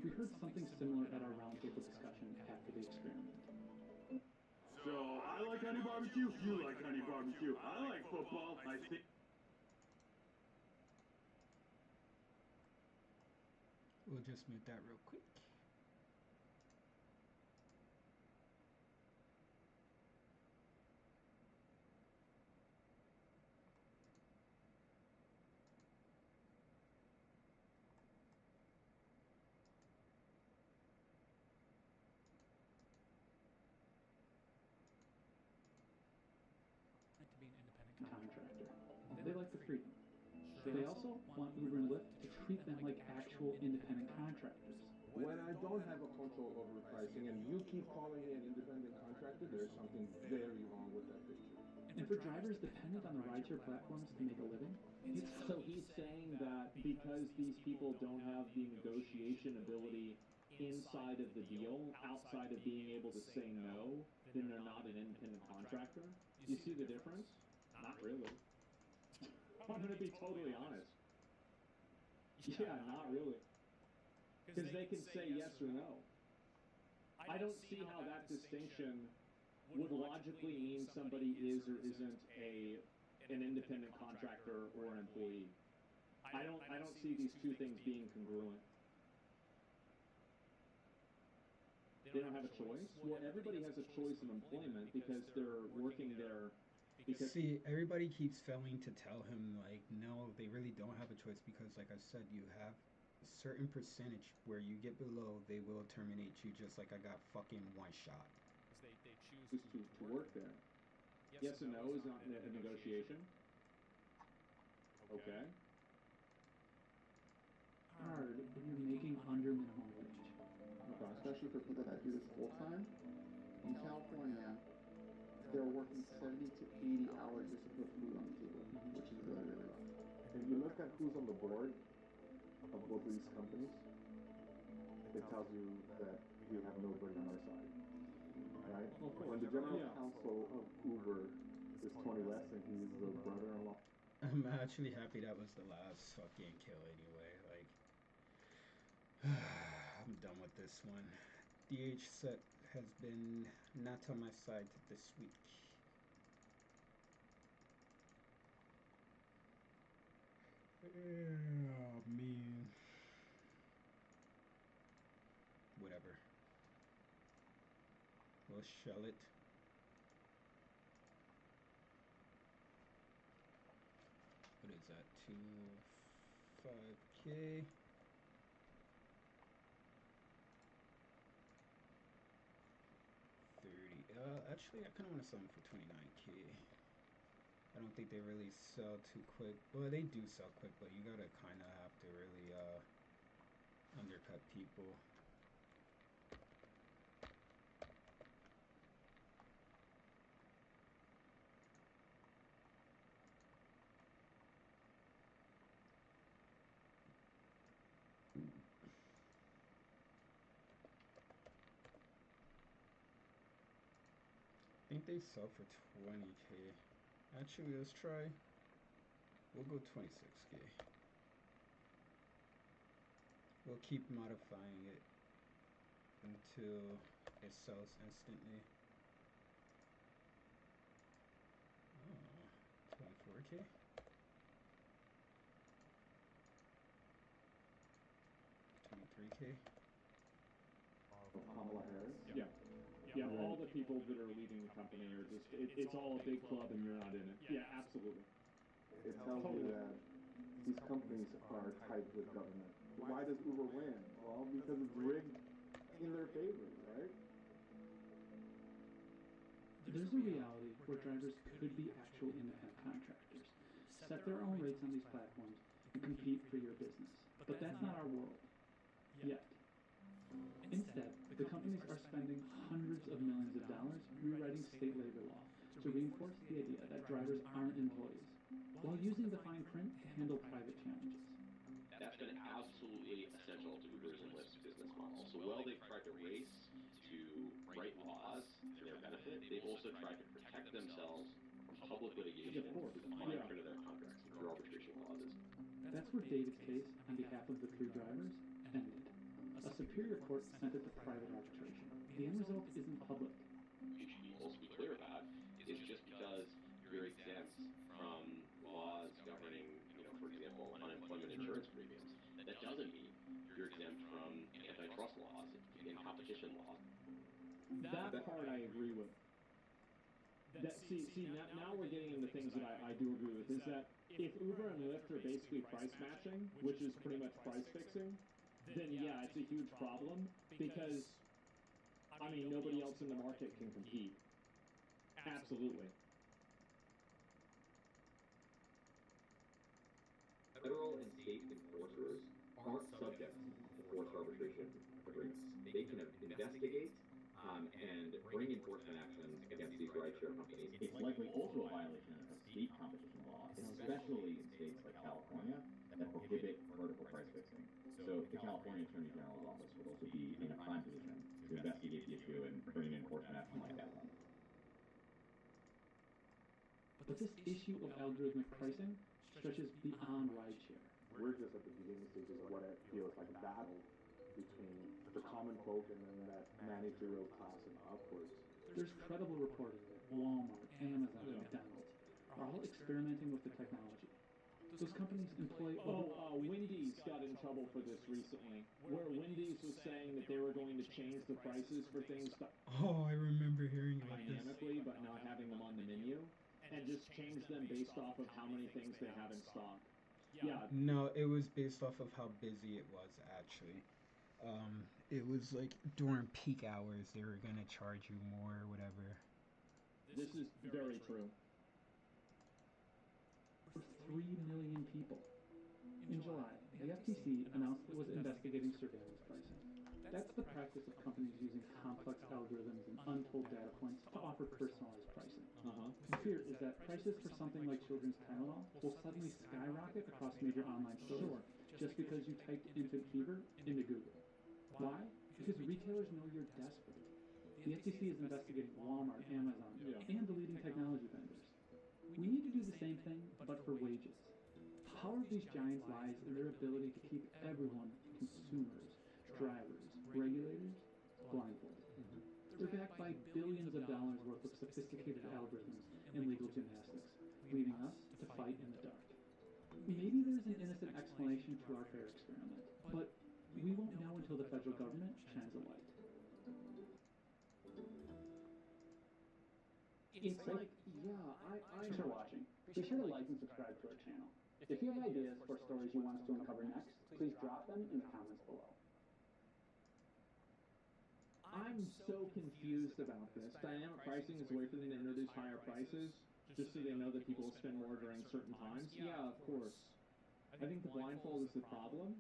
We heard something similar at our roundtable discussion after the experiment. So, I like honey barbecue, you like honey barbecue, I like football, I think... We'll just mute that real quick. To be an independent contractor. They like the freedom. They also want Uber and Lyft to treat them like actual independent contractors. When I don't have a control over pricing and you keep calling me an independent contractor, there's something very wrong with that picture. And for drivers dependent on the rideshare platforms to make a living, So he's saying that because these people don't have the negotiation ability inside of the deal, outside of being able to say no, then they're not an independent contractor? You see the difference? Not really. I'm going to be totally honest. Yeah, not really. Because they can say yes or no. I don't see how that distinction would logically mean somebody is or isn't an independent contractor or an employee. I don't see these two things being congruent. They don't have a choice? Well, everybody has a choice of employment because they're working there. See, everybody keeps failing to tell him, like, no, they really don't have a choice because, like I said, you have a certain percentage where you get below, they will terminate you just like I got fucking one shot. Choose to work there. Yes and no is not a negotiation. Okay. hard when you're making under minimum wage. Okay, especially for people that do this full time. In California, they're working 70 to 80 hours just to put food on the table, which is really, really rough. If you look at who's on the board of both of these companies, it tells you that we have nobody on our side. Right? When the general counsel of Uber is Tony West and he's the brother-in-law. I'm actually happy that was the last fucking kill anyway. Like, I'm done with this one. DH set has been not on my side this week. Oh man. Whatever. We'll shell it. What is that? 5K. Actually, I kind of want to sell them for 29K. I don't think they really sell too quick. Well, they do sell quick, but you gotta kind of have to really undercut people. I think they sell for 20K. Actually, let's try. We'll go 26K. We'll keep modifying it until it sells instantly. Oh, 24K. 23K. Kamala Harris. Yeah. Yeah, all the people that are leaving the company are just, it's all a big club and you're not in it. Yeah, absolutely. It tells you that these companies are tied with government. Why does Uber win? Well, because it's rigged in their favor, right? There's a reality where drivers could be actual independent contractors, set their own rates on these platforms, and compete for your business. But that's not our world. Yet. Instead, the companies are spending hundreds of millions of dollars rewriting state labor law to reinforce the idea that drivers aren't employees, while using the fine print to handle private challenges. That's been absolutely essential to Uber's and Lyft's business model. So while they've tried to race to write laws to their benefit, they've also tried to protect themselves from public litigation through the fine print of their contracts, through arbitration clauses. That's where David's case on behalf of the three drivers ended. A superior court sent it to private arbitration. The end result isn't public. We should also be clear about is just because you're exempt from laws governing, for example, unemployment insurance premiums, that doesn't mean you're exempt from antitrust laws and competition laws. That part I agree with. Now we're getting into things that I do agree with, is that if Uber and Lyft are basically price matching, which is pretty much price fixing, then yeah, it's a huge problem because, I mean, nobody else in the market can compete. Absolutely. Federal and state enforcers aren't subject to forced arbitration agreements. They can investigate and bring enforcement actions against these rideshare companies. It's likely also a violation of state competition law, especially in states like California that prohibit vertical price fixing. So the California Attorney General's office would also be in a prime position to investigate the issue and bring an enforcement action like that one. But this issue of algorithmic pricing stretches beyond rideshare. We're just at the beginning stages of what it feels like a battle between the common folk and then that managerial class and upwards. There's credible reporting that Walmart, Amazon, and McDonald's are all experimenting with the technology. Those companies employ... Wendy's got in trouble for this recently, where Wendy's was saying that they were going to change the prices for things Oh, I remember hearing about this. dynamically, but not having them on the menu, and just change them based off of how many things they have in stock. Yeah. No, it was based off of how busy it was, actually. It was like during peak hours they were gonna charge you more or whatever. This is very true. For 3 million people. In July, the FTC announced it was investigating surveillance pricing. That's the practice of companies using complex algorithms and untold data points to offer personalized pricing. The fear is that prices for something like children's Tylenol will suddenly skyrocket across major online stores just because you typed infant fever into Google. Why? Because retailers know you're desperate. The FTC is investigating Walmart, Amazon, and the leading technology vendors. We need to do the same thing, but for wages. The power of these giants lies in their ability to keep everyone, consumers, drivers, regulators, blindfolded. They're backed by billions of dollars worth of sophisticated algorithms and legal gymnastics, leaving us to fight in the dark. maybe there's an innocent explanation to our fair experiment, but we won't know until the federal government shines a light. It's like, thanks for watching. Be sure to like and subscribe to our channel. If you have ideas for stories you want us to uncover next, please drop them in the comments below. I'm so confused about this. Dynamic pricing is a way for them to introduce higher prices, just so they know that people will spend more during certain times. Yeah, of course. I think the blindfold is the problem.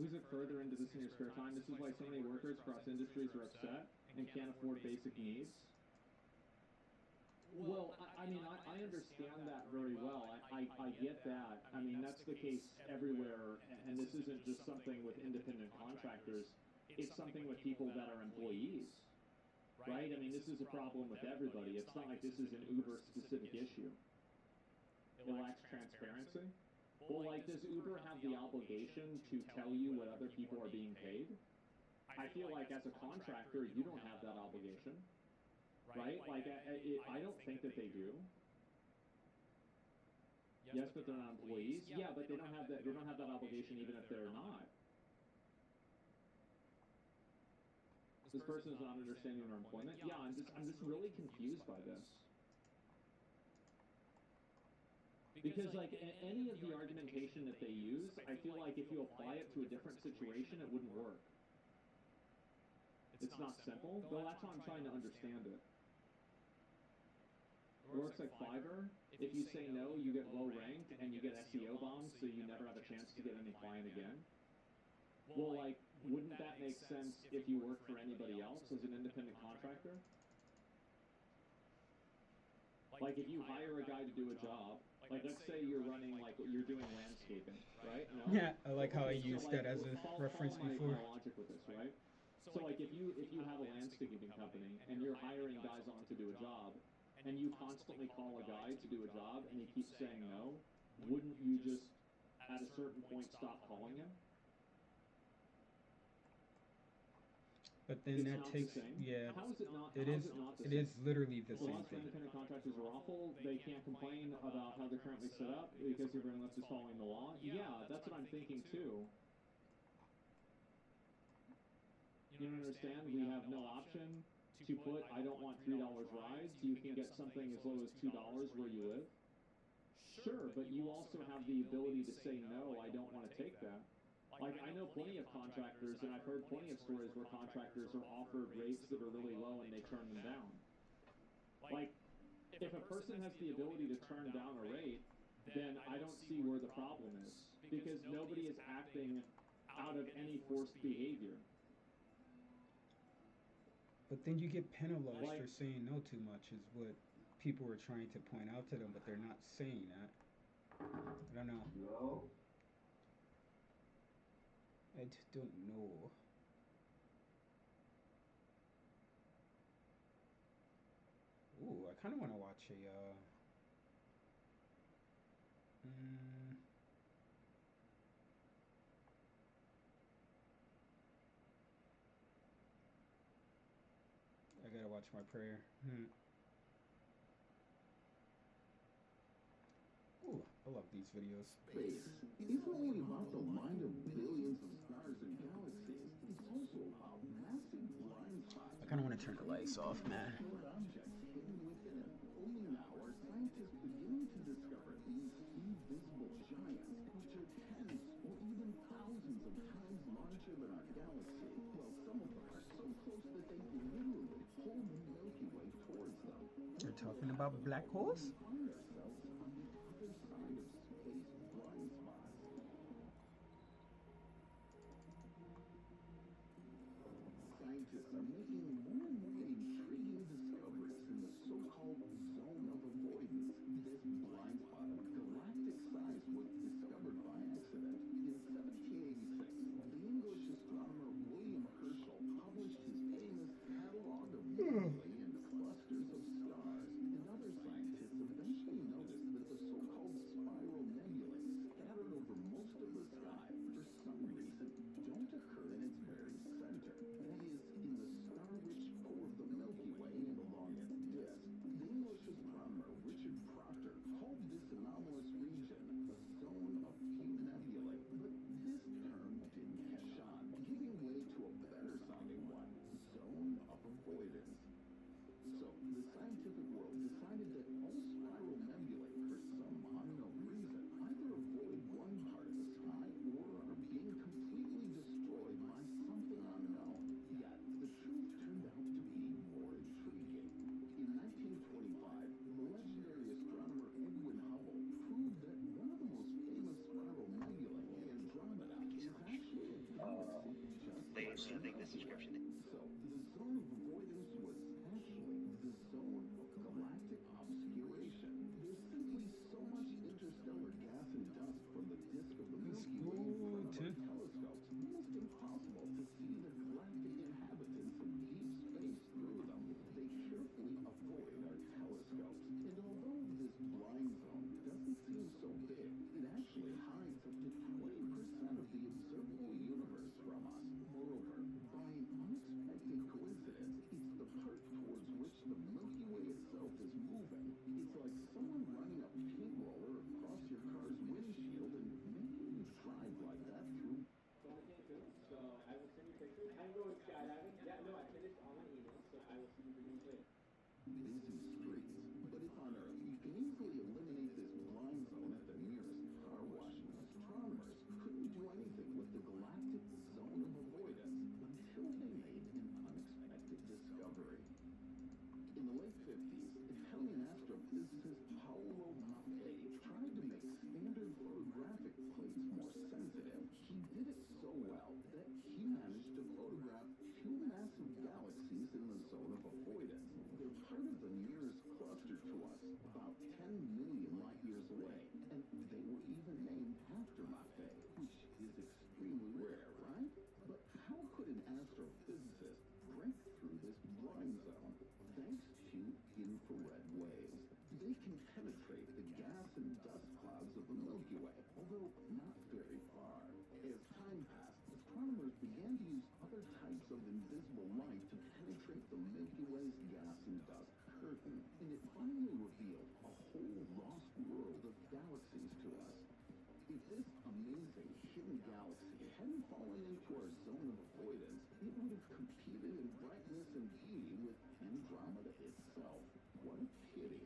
Moves it further into this in your spare time. This is why so many workers across industries are upset and can't afford basic needs. Well, I mean, I understand that very well. I get that. I mean, that's the case everywhere, and this isn't just something with independent contractors. It's something with people that are employees, right? I mean, this is a problem with everybody. It's not like this is an Uber-specific issue. It lacks transparency. Well, like, does Uber have the obligation to tell you what other people are being paid? I feel like as a contractor, you don't have that obligation. Right? Like, I don't think that they do. Yes, but they're not employees. Yeah, but they don't have that. They don't have that obligation even if they're not. This person is not understanding their employment. Yeah, I'm just really confused by this. Because like any of the argumentation that they use, I feel like if you apply it to a different situation, it wouldn't work. It's not simple. Well, that's how I'm trying to understand it. It works like Fiverr. If you say no, you get low ranked and you get SEO bombs, so you never have a chance to get any client again. Well, like, wouldn't that make sense if you work for anybody else as an independent contractor? Like, if you hire a guy to do a job, like, let's say you're running, like, you're doing landscaping, right? No? Yeah, I like how I used that as a reference before. My logic with this, right? So, like, if you have a landscaping company and you're hiring guys on to do a job, and you constantly call a guy to do a job and he keeps saying no, wouldn't you just at a certain point stop calling him? But then that takes, yeah, How is it not? it is literally the same thing. Independent contractors are awful. They can't complain about how they're currently set up because everyone else is following the law. Yeah, that's what I'm thinking too. You don't understand? We have no option to put, I don't want $3 rides. You can get something as low as $2 where you live. Sure, but you also have the ability to say no, I don't want to take that. Like, I know plenty of contractors, and I've heard plenty of stories where contractors are offered rates that are really low and they turn them down. Like, if a person has the ability to turn down a rate, then I don't see where the problem is, because nobody is acting out of any forced behavior. But then you get penalized for saying no too much, is what people were trying to point out to them, but they're not saying that. I don't know. No. I don't know. Ooh, I kind of want to watch a, I gotta watch my prayer. Ooh, I love these videos. Space isn't only about the mind of billions of stars and galaxies. It's also about massive blind spots. I kind of want to turn the lights off, man. Objects hidden within it. Only now are scientists beginning to discover these invisible giants, which are tens or even thousands of times larger than our galaxy. Well, some of them are so close that they can literally pull the Milky Way towards them. You're talking about black holes? Find ourselves on the other side of space blind spots. Scientists are making more and more intriguing discoveries in the so-called zone of avoidance. This blind spot of galactic size was discovered by accident. In 1786, the English astronomer William Herschel published his famous Catalogue of Nebulae and Clusters of Stars, and other scientists eventually a hidden galaxy hadn't fallen into our zone of avoidance, it would have competed in brightness and beauty with Andromeda itself. What a pity.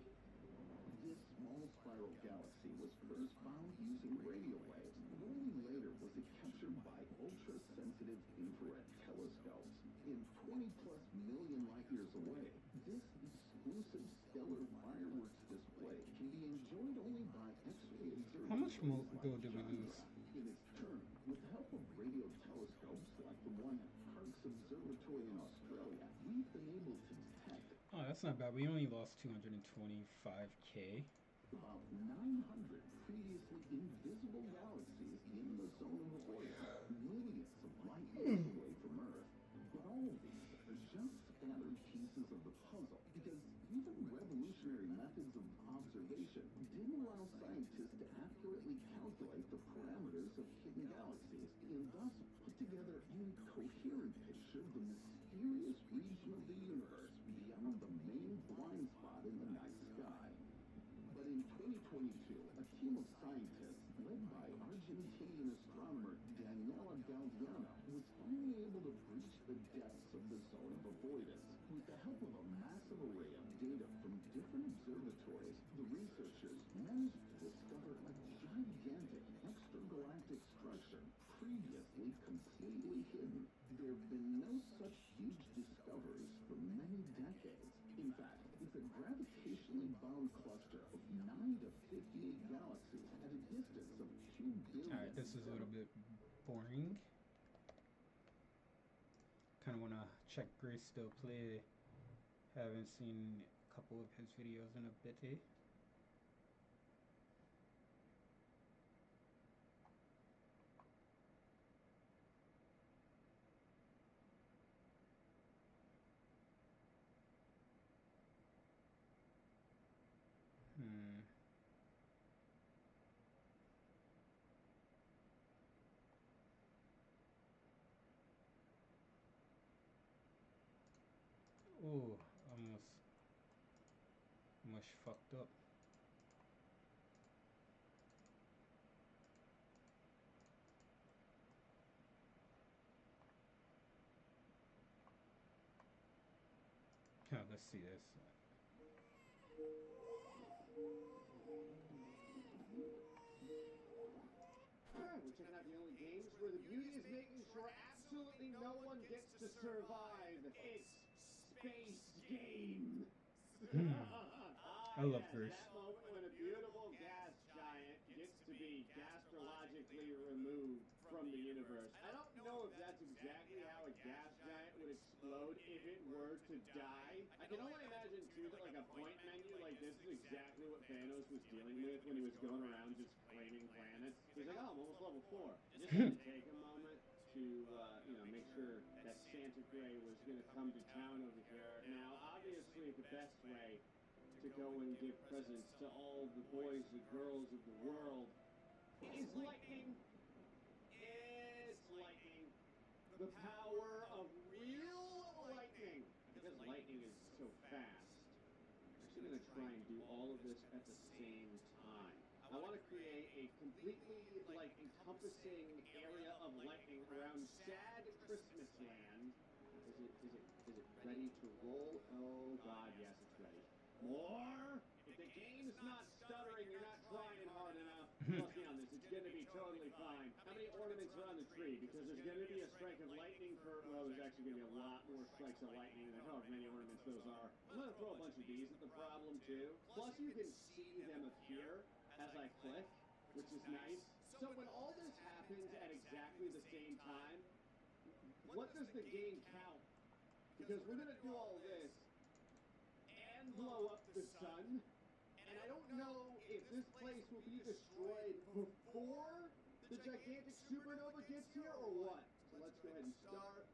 This small spiral galaxy was first found using radio waves, but only later was it captured by ultra-sensitive infrared telescopes. In 20-plus million light-years away, this exclusive stellar fireworks display can be enjoyed only by X-ray observers. How much more though did we lose? In its turn, with the help of radio telescopes like the one at Parkes Observatory in Australia, we've been able to detect Oh, that's not bad. We only lost 225K. about 900 previously invisible galaxies in the zone of avoidance, millions of light years away from Earth. But all of these are just scattered pieces of the puzzle, because even revolutionary methods of observation didn't allow scientists to accurately calculate the parameters of hidden galaxies, and thus put together an incoherent picture of the mysterious region of the universe beyond the main blind spot in the night sky. But in 2022, a team of scientists led by Argentinian astronomer Daniela Galdiano was finally able to breach the depths of the zone of avoidance. With the help of a massive array of data from different observatories, the researchers managed to discover a gigantic extragalactic structure previously completely hidden. There have been no such huge discoveries for many decades. In fact, it's a gravitationally bound cluster of 9 to 58 galaxies at a distance of 2 billion. Alright, this is a little bit boring. Kind of want to check Grace still play. Haven't seen a couple of his videos in a bit. Oh, almost fucked up. Let's see this. We're checking out the only games where the beauty is making sure absolutely no one gets to survive. It's Space Game. I love Grace. That moment when a beautiful gas giant gets to be gastrologically removed from the universe. I don't know if that's exactly how a gas giant would explode if it were to die. I can only imagine too that like a point menu like this is exactly what Thanos was dealing with when he was going around just claiming planets. He's like, oh, I'm almost level 4. Just had to take a moment to make sure that Santa Gray was going to come to town over here. Now, obviously, the best way to go and give presents to all the boys and girls of the world is lightning. It's lightning. The power of real lightning. Because lightning is so fast, I'm actually going to try and do all of this at the same time. I want to create a completely, encompassing area of lightning around sad Christmas land. Is it ready to roll? Oh, God, yes, it's ready. More? If the game's not stuttering, you're not trying hard enough. Trust me on this, it's going to be totally fine. How many ornaments are on the tree? Because there's going to be a strike of lightning for, well, there's actually going to be a lot more strikes of lightning than however many ornaments those are. I'm going to throw a bunch of these at the problem, too. Plus, you can see them appear as I click, which is nice. So when all this happens at exactly the same time, what does the game count? Because we're going to do all this and blow up the sun, and I don't know if this place will be destroyed before the gigantic supernova gets here or what. So let's go ahead and start.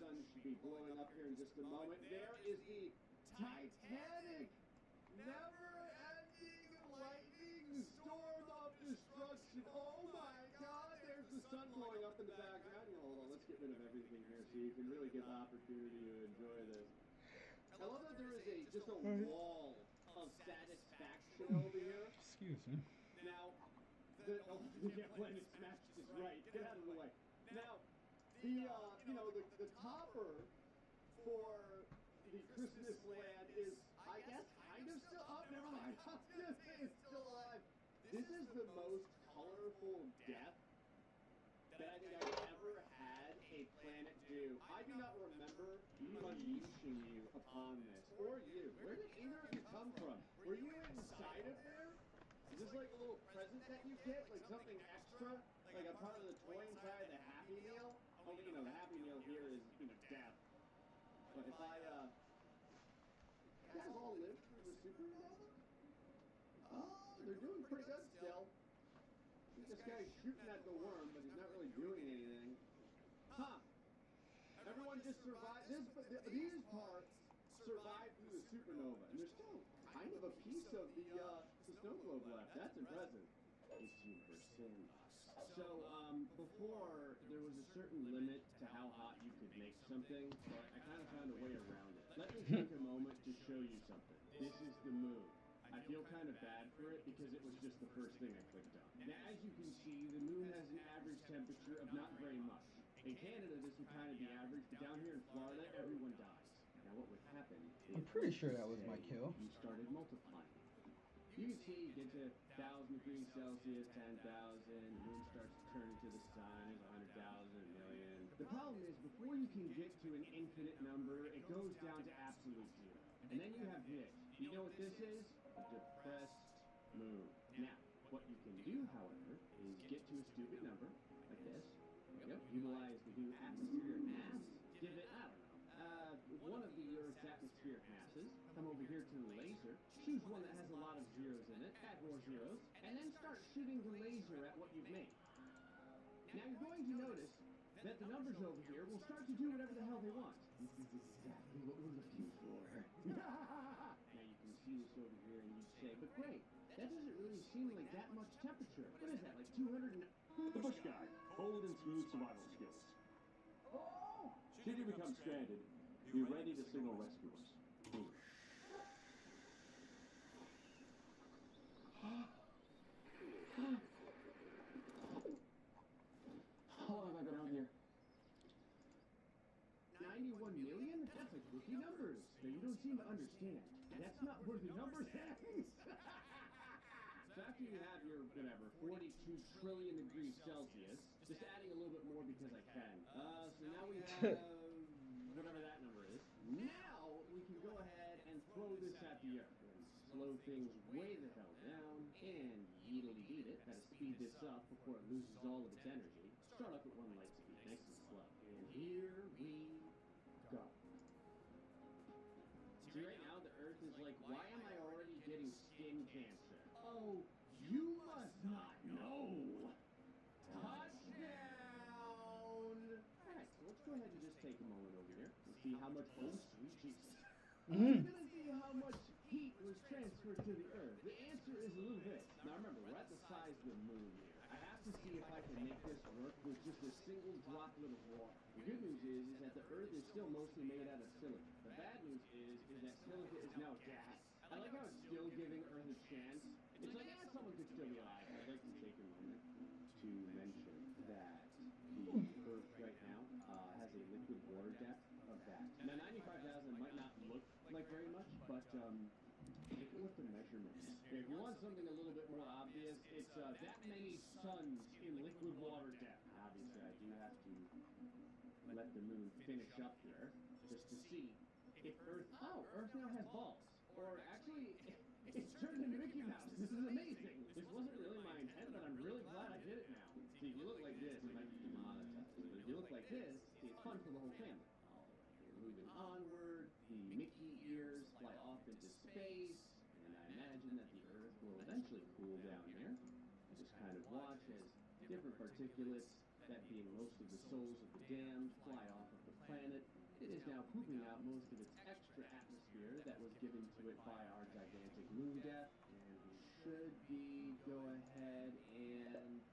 Sun should be blowing up here in just a moment. There is the Titanic, never-ending lightning storm of destruction. Oh my God, there's the sun blowing up in the background. Hold on, let's get rid of everything here so you can really get the opportunity to enjoy this. I love that there is just a wall of satisfaction over here. Excuse me. Now, oh, yeah, Planet Smash is right. Get out of the way. Now, the topper for the Christmas land is, I guess, kind of still up. Never mind. I was gonna say it's still alive. This is the most colorful death that I think I've ever had a planet do. I do not remember unleashing you upon this, or you. Where did either of you come from? Were you inside of there? Is this like a little present that you get? Like something extra? Like a part of the toy inside the Happy Meal? Only, the Happy Meal here is, death. But if you guys all lived through the supernova? Oh, they're doing pretty good still. I think this guy's shooting at the worm, but he's not really doing anything. Huh. Everyone just survived. These parts survived through the supernova, and there's still kind of a piece of the snow globe left. That's impressive. This universe sandbox. So, before, there was a certain limit to how hot you could make something, but I kind of found a way around it. Let me take a moment to show you something. This is the moon. I feel kind of bad for it because it was just the first thing I clicked on. Now, as you can see, the moon has an average temperature of not very much. In Canada, this would kind of be average, but down here in Florida, everyone dies. Now, what would happen is... I'm pretty sure that was my kill. You started multiplying. You can see, you get to 1,000 degrees Celsius, 10,000, the moon starts to turn into the sun, is 100,000, a million. The problem is, before you can get to an infinite number, it goes down to absolute zero. And then you have this. You know what this is? A depressed moon. Now, what you can do, however, is get to a stupid number, like this. Yep, utilize the new atmospheric mass, give it, I don't know, one of the Earth's atmospheric masses, come over here to the laser, choose one that has a lot of zeros in it, add more zeros, and then start shooting the laser at what you've made. Now you're going to notice that the numbers over here will start to do whatever the hell they want. This is exactly what we're looking for. Now you can see this over here and you'd say, but great, that doesn't really seem like that much temperature. What is that, like 200 and... The Bush Guy, cold and smooth survival skills. Oh! Should you become stranded, be ready to signal rescuers. How long have I been out here? 91 million? That's like rookie numbers. Now you don't seem to understand. That's not where the numbers ends. So after you have your, 42 trillion degrees Celsius, just adding a little bit more because I can. So now we have, whatever that number is. Now we can go ahead and throw this at the Earth and slow things way the hell down and yeetily beat it. Gotta speed this up before it loses all of its energy. Start off at one light speed, nice and slow. And here we go. See, right now the Earth is like, why am I already getting skin cancer? Oh, you must not know. Touchdown! Alright, so let's go ahead and just take a moment over here and see how much, oh sweet Jesus. Let's gonna see how much heat was transferred to the Earth. The answer is a little bit. Now remember, we're at the size of the moon here. I have to see if I can make this work with just a single droplet of water. The good news is that the Earth is still mostly made out of silica. The bad news is that silica is now gas. I like how it's still giving Earth a chance. It's like, someone could still be alive. I'd like to take a moment to mention that the Earth right now has a liquid water depth of that. Now, 95,000 might not look like very much, but take a look at the measurements. If you want something a little bit more obvious, it's that many suns in liquid water depth. Obviously, I do have to let the moon finish up here just to see if Earth... Oh, Earth now has balls. Or actually, it's turned into Mickey Mouse. This is amazing. This wasn't really my intent, but I'm really glad I did it now. See, if you look like this, it might be demonetized. But if you look like this, see, it's fun for the whole family. All right, here, moving onward, the Mickey ears fly off into space, and I imagine that the Earth will eventually cool down there. I just kind of watch as different particulates, that being most of the souls of the damned, fly off of the planet. It is now pooping out most of its extra atmosphere that was given to it by our gigantic moon death, and we should go ahead and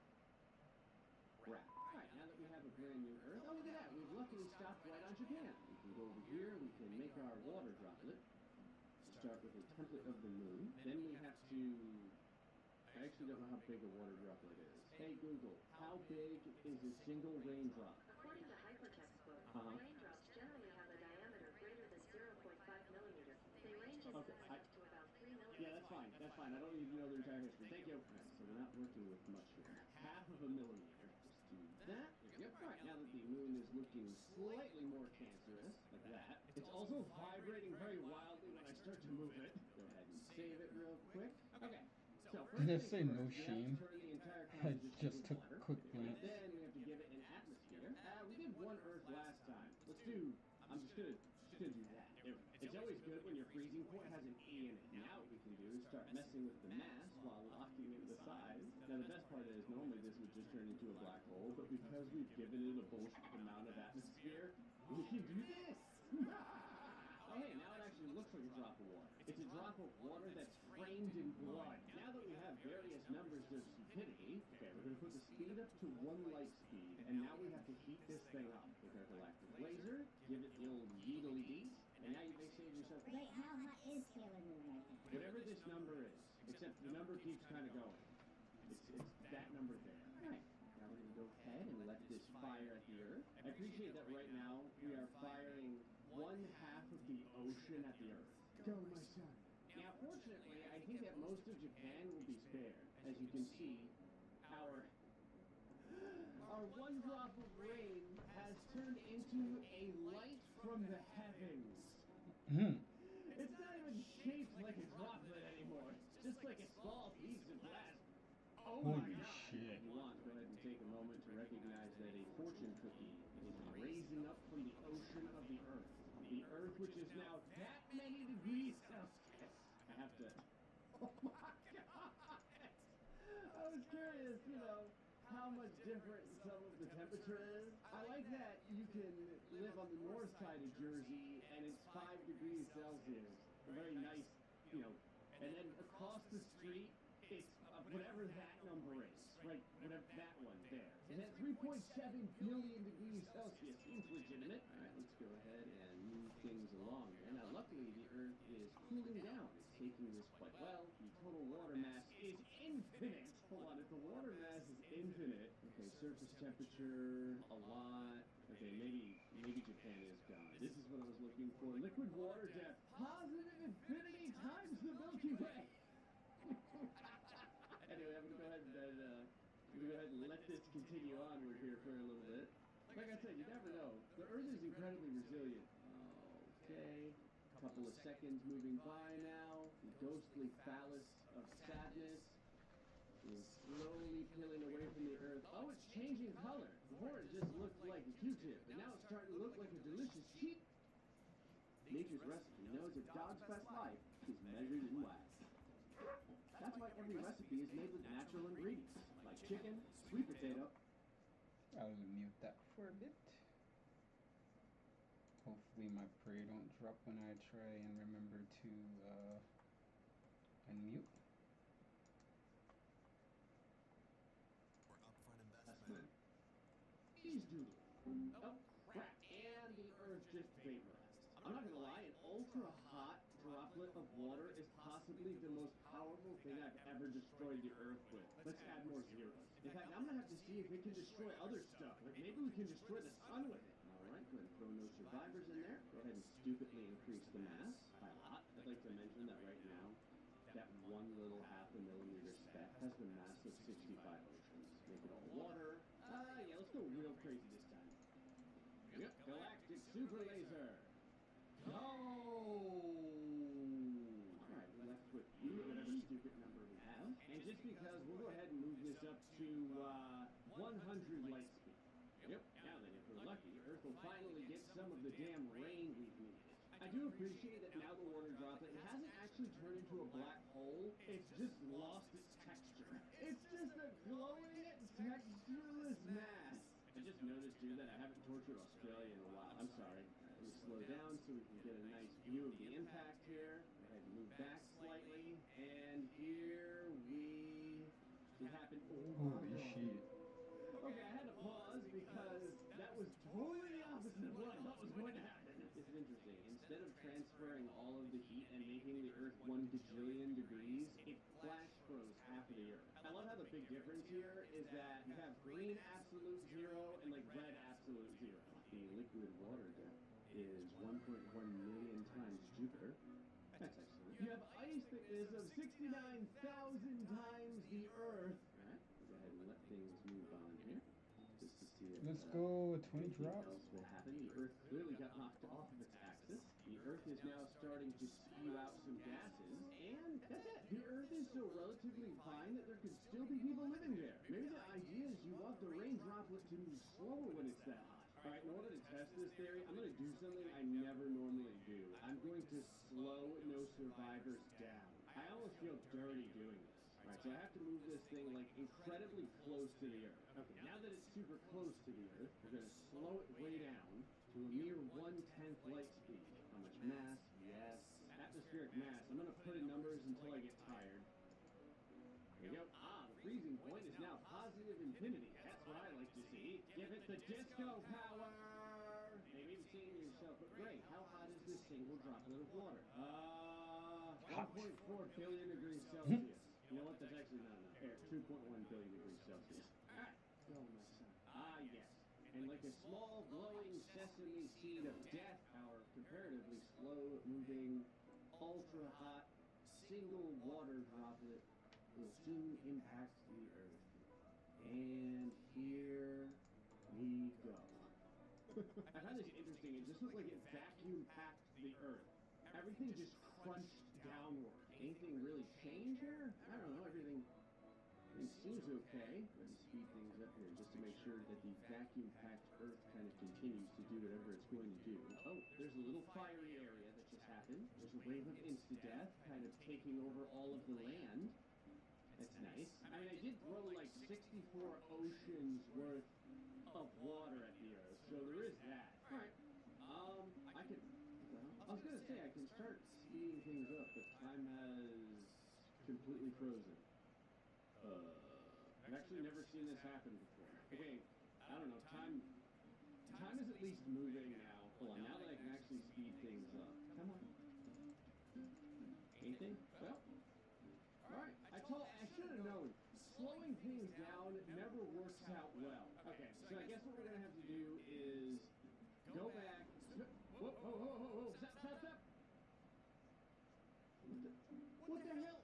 wrap. Alright, now that we have a brand new Earth, oh look at that, we've luckily stopped right on Japan. We can go over here, we can make our water droplet. Start with a template of the moon, then we have to... I I actually don't know how big a water droplet is. Hey Google, how big is a single raindrop? According to hypertextbook, raindrops generally have a diameter greater than 0.5 millimeters. They range in Okay, size up to about 3 millimeters. yeah, that's fine. That's fine. I don't need to know their entire history. Thank you. All right, so we're not working with much here. Half of a millimeter. Just do that. There we go. All right, now that the moon is looking slightly more cancerous, like that. It's also vibrating very wildly when I start to move it. Go ahead and save it real quick. Okay. So first Just say things no first, we have shame. to turn the entire I composition just with took water. quick glance. Then we have to give it an atmosphere. We did one Earth last time. Let's do. I'm just gonna do that. There we go. It's always good when your freezing point has an E in it. Now what we can do is start messing with the mass while locking in the size. Now the best part is normally this would just turn into a black hole, but because we've given it a bullshit amount of atmosphere, we can do this. Oh hey, now it actually looks like a drop of water. It's a drop of water that's framed in blood. Now that we have various numbers of stupidity, okay, we're gonna put the speed up to 1 light speed, and now we have to heat this thing up with our galactic laser, give it the old yeedly deet, and now you may say to yourself, Wait, how hot is scalar moving right now? whatever this number is, except the number keeps kind of going. It's that number there. Alright, now we're gonna go ahead and let this fire at the Earth. I appreciate that right now we are firing 1/2 of the ocean at the Earth. Go, my son. Now, fortunately, I think that most of Japan will be spared. As you can see, our one drop of rain has turned into a light from the heavens. It's not even shaped like a droplet anymore. It's just like a small piece of glass. Oh my Holy God. shit. If you want, go ahead and take a moment to recognize that a fortune cookie is raising up from the ocean of the Earth. The Earth, which is now that many degrees Celsius. I have to. Oh my God! I was curious, how much different some of the temperature is. I like that you can live on the north side of Jersey and it's 5 degrees Celsius. A very nice, and then across the street, it's whatever that number is, right? Whatever that one there. And at 3.7 billion degrees Celsius seems legitimate. All right, let's go ahead and move things along. And now, luckily, the Earth is cooling down. It's taking this quite well. The total water mass is infinite. Hold on, if the water mass is infinite, okay, surface temperature, a lot. Okay, maybe Japan is gone. This is what I was looking for. Liquid water depth, positive infinity times the Milky Way. Anyway, I'm gonna go ahead and let this continue onward here for a little bit. Like I said, you never know. The Earth is incredibly resilient. Okay, couple of seconds moving by now. The ghostly phallus of sadness is slowly peeling away from the Earth. Oh, it's changing color. Before it just looked like a Q-tip, and now it's starting to look like a delicious cheat. Nature's recipe knows a dog's best life is measured in wax. That's why every recipe is made with natural ingredients, like chicken, sweet potato. I'll mute that for a bit. Hopefully my prayer don't drop when I try and remember to unmute. Cheese doodle. Oh, crap. And the Earth just vaporized. I'm not gonna lie, an ultra-hot droplet of water is possibly the most powerful thing I've ever destroyed the Earth with. Let's add more zeros. In fact, I'm gonna have to see if it can destroy other stuff. Like, maybe we can destroy the sun with it. Alright, go ahead and throw no survivors in there. Go ahead and stupidly increase the mass by a lot. I'd like to mention that right now, that one little 0.5 millimeter speck has the mass of 65 oceans. Make it all water. Yeah, let's go real crazy this time. Yep, galactic super laser. Go! Alright, we're left with whatever stupid number we have. And just because, we'll go ahead and move this up to 100 light speed. Yep, now then, if we're lucky, Earth will finally get some of the damn rain we've needed. I do appreciate that now the water droplet, it hasn't actually turned into a black hole, it's just lost its texture. It's just a glowing, textureless mass. I just noticed, too, that I haven't tortured Australia in a while. I'm sorry. Let me slow down so we can get a nice view of the impact here. Go ahead and move back slightly. And here it happened. Oh, holy shit. Okay, I had to pause because that was totally the opposite of what I thought was going to happen. This is interesting. Instead of transferring all of the heat and making the Earth 1 gajillion degrees, it flash froze half of the Earth. big difference here is that you have green absolute zero and like red absolute zero. The liquid water depth is 1.1 million times Jupiter. That's excellent. You have ice thickness of 69,000 times the Earth. All right, we'll go ahead and let things move on here. Just to see if Let's go 20 anything drops. else will happen. The Earth clearly got knocked off of its axis. The Earth is now starting to spew out some gases, and that's it. The Earth is so relatively fine that there could still be people living there. Maybe the idea is you want the rain droplet to move slower when it's that hot. All right, in order to test this theory, I'm going to do something I never normally do. I'm going to slow no survivors down. I almost feel dirty doing this. All right, so I have to move this thing like incredibly close to the Earth. Okay, now that it's super close to the Earth, we're going to slow it way down to a mere 1/10 light speed. How much mass? Yes. Atmospheric mass. I'm going to put in numbers until I get tired. There you go. Ah, the freezing point is now positive infinity. That's what I like to see. Give it the disco power! Maybe you're saying to yourself, but Ray, how hot is this single droplet of water? 1.4 billion degrees Celsius. You know what? That's actually not enough. Air, 2.1 billion degrees Celsius. Alright, go my son. Ah, yes. And like a small glowing sesame seed of death, our comparatively slow-moving, ultra-hot, single water droplet will soon impact the Earth. And here we go. I found this interesting. It just looked like it vacuum packed the Earth. Everything just crunched downward. Anything really change here? I don't know. Everything seems okay. Let me speed things up here just to make sure that the vacuum packed Earth kind of continues to do whatever it's going to do. Oh, there's a little fiery area that just happened. There's a wave of insta-death kind of taking over all of the land. That's nice. I mean, I did throw like 64 oceans worth of water at the Earth, so there is that. Alright. I could, well, I was gonna say I can start speeding things up, but time has completely frozen. I've actually never seen this happen before. Okay, I don't know, time is at least moving now. Hold on, now that I can actually speed things up. Come on. Anything? Well, alright, I should have known. Slowing things down never works out well. Okay, so I guess what we're gonna have to do is go back. Whoa, whoa, whoa, whoa, whoa, stop, stop, stop! What the hell?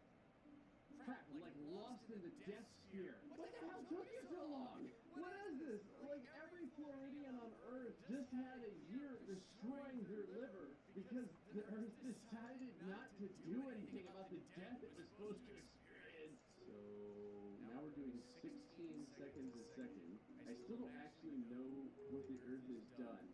Crap, I'm like lost in the death sphere. What the hell took you so long? What is this? Like every Floridian on Earth just had a year destroying their liver because the Earth decided not to do anything about the death it was supposed to experience. So now we're doing 16 seconds a second. I still don't actually know what the Earth has done.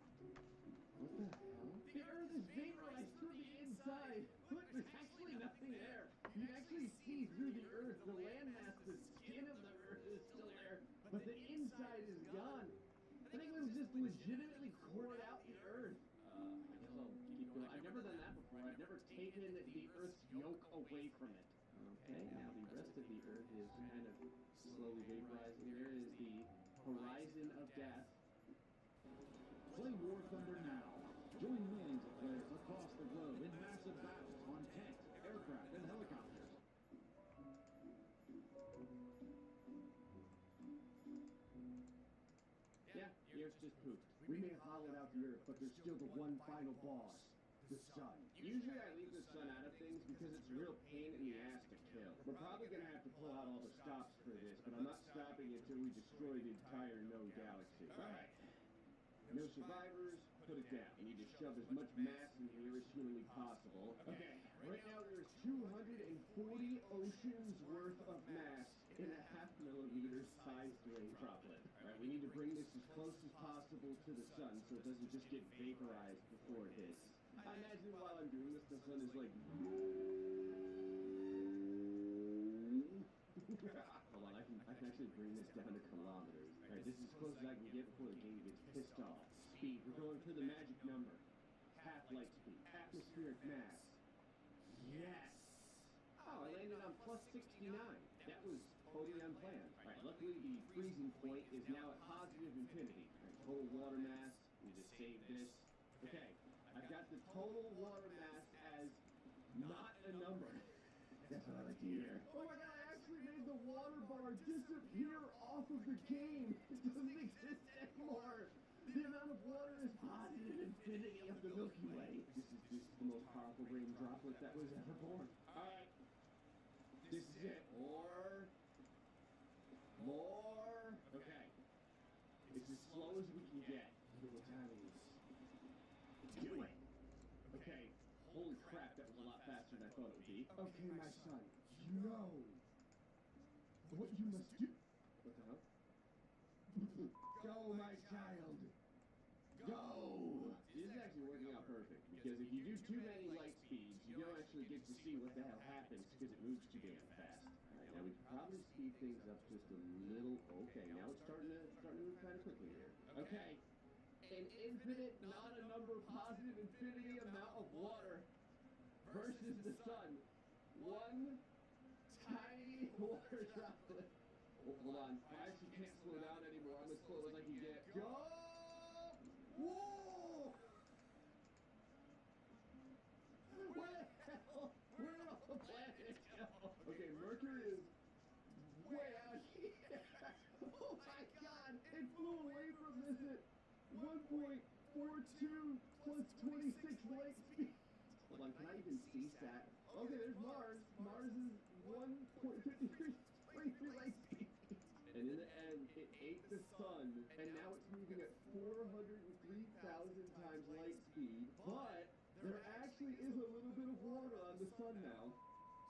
What the hell? The Earth is vaporized from the inside. Look, there's actually nothing there. You can actually see through the Earth. The landmass, the skin of the Earth is still there, but the inside is gone. I think it was just legitimately cored out the Earth. I guess I'll keep going. I've never done that before. I've never taken the Earth's yolk away from it. Okay, now the rest of the Earth is kind of slowly vaporizing. There is the horizon of death. Play War Thunder now. Join millions of players across the globe in massive battles on tanks, aircraft, and helicopters. Yeah, the Earth just pooped. We may have hollowed out the Earth, but there's still the one final boss, the Sun. Usually I leave the Sun out of things because it's a real pain in the ass to kill. We're probably gonna have to pull out all the stops for this, but I'm not stopping until we destroy the entire known galaxy. Alright. No survivors, put it down. We need to shove as much mass in here as humanly possible. Okay, right now there's 240 oceans worth of mass in a half-millimeter sized rain droplet. Alright, we need to bring this as close as possible to the Sun so it doesn't just get vaporized before it hits. I imagine while I'm doing this, the Sun is like... Hold on, I can actually bring this down to kilometers. Alright, this is as close as I can get before the game gets pissed off. Speed, we're going to the magic number. Half light speed. Atmospheric mass. Yes! Oh, I landed on plus 69. That was totally unplanned. Alright, luckily the freezing point is now at positive infinity. Alright, total water mass. We just save this. Okay, I've got the total water mass as not a number. That's what I like to hear. Oh my god, I actually made the water bar just disappear off of the game. It doesn't exist anymore. The amount of water is positive infinity of the Milky Way. This is the most powerful rain droplet that was ever born. All right. This is it. More. Okay. It's as slow as we can get. Look at what time it is. Do it. Okay. Holy crap, that was a lot faster than I thought it would be. Okay, my son. You know what you must do. What the hell? Go, my child. Go! This is actually working out perfect, because if you do too many light speeds, you don't actually get to see what the hell happens, because it moves too damn fast. Alright, now we can probably speed things up just a little. Okay, now it's starting to move kind of quickly here. Okay. An infinite, not a number, positive infinity amount of water versus the sun. One tiny water droplet. Oh, hold on. I actually can't slow down anymore. I'm as slow as I can get. Go! Whoa! Where the hell? Where did all the planets go? Okay, Mercury is way out here. Oh my god! It flew away from this at 1.42 plus 26 light speed. Hold on, can I even see Saturn? Okay, there's Mars. Mars is 1.53 light speed. And in the end, it ate the sun, and now it's moving at 403,000 times light speed. But there actually is a little bit of water on the sun now.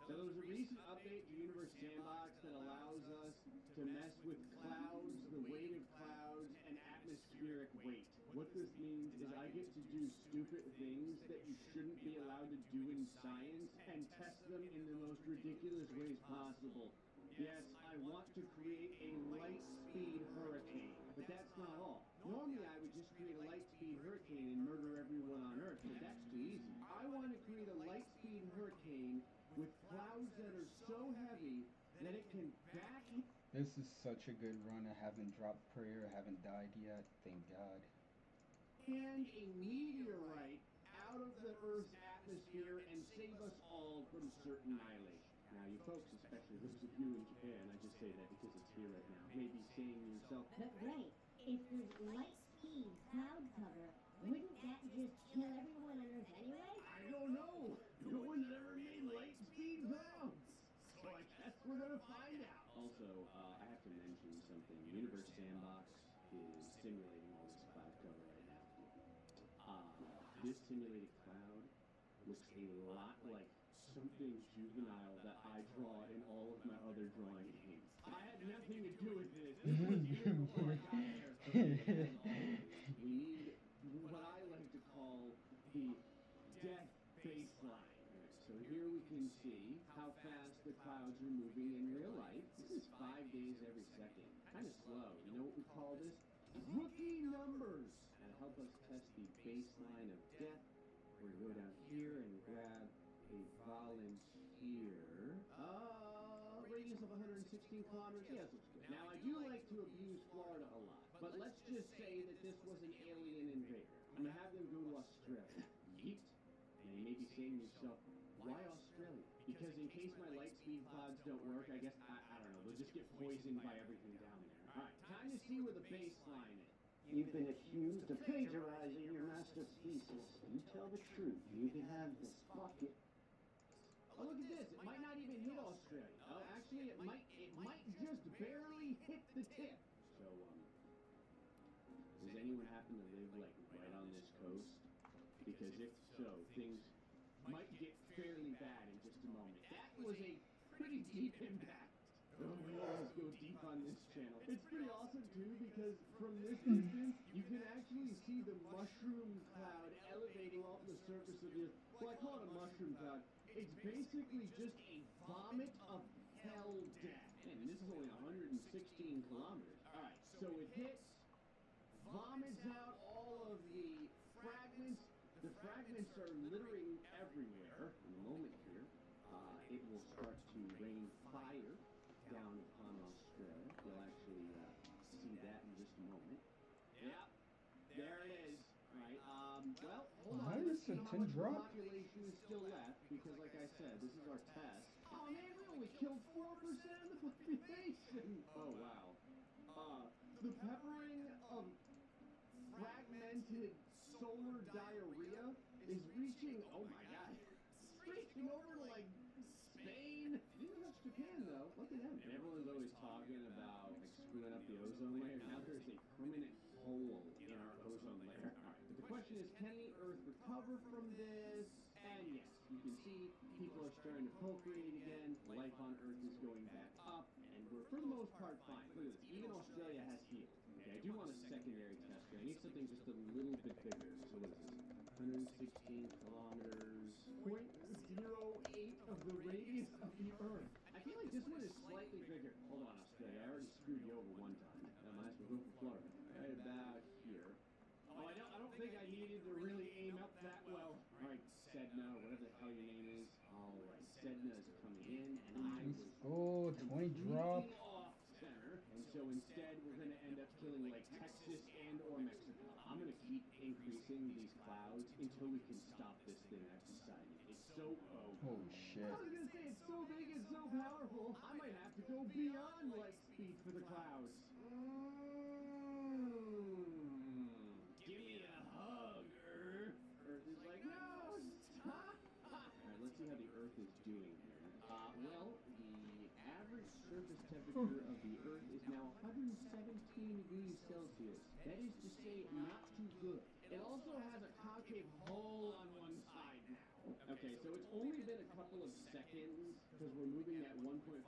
So there was a recent update to Universe Sandbox that allows us to mess with clouds, the weight of clouds, and atmospheric weight. What this means is I get to do stupid things that you shouldn't be allowed to do in science and test them in the most ridiculous ways possible. Yes, I want to create a light speed hurricane, but that's not all. Normally I would just create a light speed hurricane and murder everyone on Earth, but that's too easy. I want to create a light speed hurricane with clouds that are so heavy that it can back... This is such a good run. I haven't dropped prayer, I haven't died yet, thank God. And a meteorite out of the Earth's atmosphere and save us all from certain annihilation. Now, you folks, especially those of you in Japan, I just say that because it's here right now, may be saying to yourself, But right, if there's light speed cloud cover, wouldn't that just kill everyone on Earth anyway? I don't know. No one's ever made light speed clouds. So I guess we're gonna find out. Also, I have to mention something. Universe Sandbox is simulating all this cloud cover right now. This simulated cloud looks a lot like something juvenile that I draw in all of my other drawing games. I had nothing to do with this. This was even before I got there. We need what I like to call the death baseline. So here we can see how fast the clouds are moving in real life. This is 5 days every second. Kind of slow. You know what we call this? Rookie numbers. And to help us test the baseline of death, we're going to go down here and grab a volunteer. Radius of 116 kilometers. Yes, looks good. Now, I do like to abuse Florida a lot, but let's just say that this was an alien invader. I'm going to have them go to Australia. Yeet. Now, you may be saying to yourself, why Australia? Because in case my light speed clouds don't work, I guess, I don't know, they'll just get poisoned by everything down there. Alright, time to see where the baseline is. You've been accused of plagiarizing your master's thesis. You tell the truth. You can have this. Fuck it. Oh, look at this. It might not even hit Australia. Oh, actually, it might just barely hit the tip. So, does anyone happen to live, like, right on this coast? Because if so, things might get fairly bad in just a moment. That was a pretty deep impact. Oh, we always go deep on this channel. It's pretty awesome, too, because from this distance, you can actually see the mushroom cloud elevating off the surface of the Earth. Well, I call it a mushroom cloud. It's basically just a vomit of hell death. And this is only 116 kilometers. Alright, so it hits, vomits out all of the fragments. The fragments are littering everywhere. In a moment here, it will start to rain fire down upon Australia. You'll actually see that in just a moment. Yep, there it is. Right. Well, hold on. Let's see how much population is still left, because like I said, this is our test. Oh man, we only killed 4% of the population. Oh, unprecedented solar diarrhea is reaching, oh my god, it's reaching over to like Spain. Didn't touch Japan though. Look at them. And everyone's always talking about like screwing up the ozone layer. Now there's a permanent hole in our ozone layer. All right. But the question is, can the Earth recover from this? And yes, you can see people are starting to procreate again. Life on Earth is going back up, and we're for the most part fine. Look at this. Even Australia has healed. Okay, I do want a secondary test here. I need something just a little bit bigger. So what is this? 116 kilometers. 0.08 of the radius of the Earth. I feel like this one is slightly bigger. Hold on, Australia. I already screwed you over one time. Might as well go for Florida. Right about here. Oh, I don't think I needed to really aim up that well. All right, Sedna, whatever the hell your name is. All right, Sedna is coming in, and I was 20 drop. off center, and so instead we're going to end up killing like Texas and or Mexico. I'm going to keep increasing these clouds until we can stop this thing. I've decided. It's so Oh shit. I was going to say it's so big and so powerful. I might have to go beyond light speed for the clouds. Give me a hug, Earth. Earth is like, no, stop. Alright, let's see how the Earth is doing here. Well, the average surface temperature of the Earth is now 117 degrees Celsius. That is to say, not too good. It also has a concave hole on one side now. Okay, so it's only been a couple of seconds, because we're moving at 1.55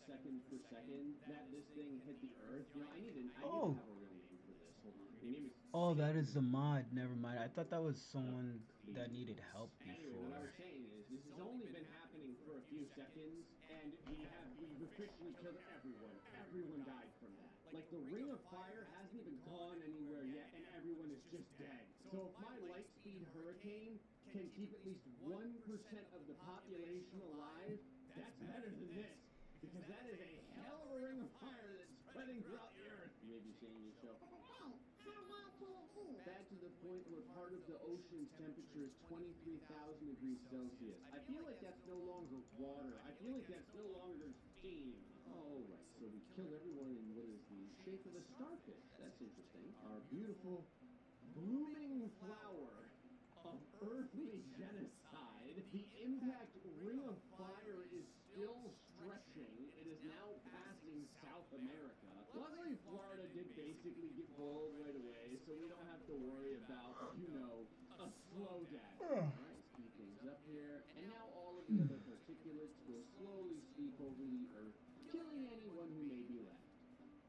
seconds per second, that this thing hit the Earth. You know, I need to have a real name for this. Hold on. Your name is... Oh, that is the mod. Never mind. I thought that was someone that needed help Anyway, what I before. was saying is, this has only been happening for a few seconds, and we've officially killed everyone. Everyone died from that. Like, the Ring of Fire hasn't even gone anywhere yet, and everyone is just dead. So if my light-speed hurricane can keep at least 1% of the population alive, that's better than this. Because that is a hell of a Ring of Fire that's spreading throughout the Earth. You may be saying to yourself, back to the point where part of the ocean's temperature is 23,000 degrees Celsius. I feel like that's no longer water. I feel like that's no longer steam. All right, so we killed everyone in what is the shape of a starfish. That's interesting. Our beautiful blooming flower of earthly genocide. The impact Ring of Fire is still stretching. It is now passing South America. Luckily, Florida did basically get boiled right away, so we don't have to worry about, a slow death. Alright, speed things up here. And now all of the other particulates will slowly sweep over the Earth, killing anyone who may be left.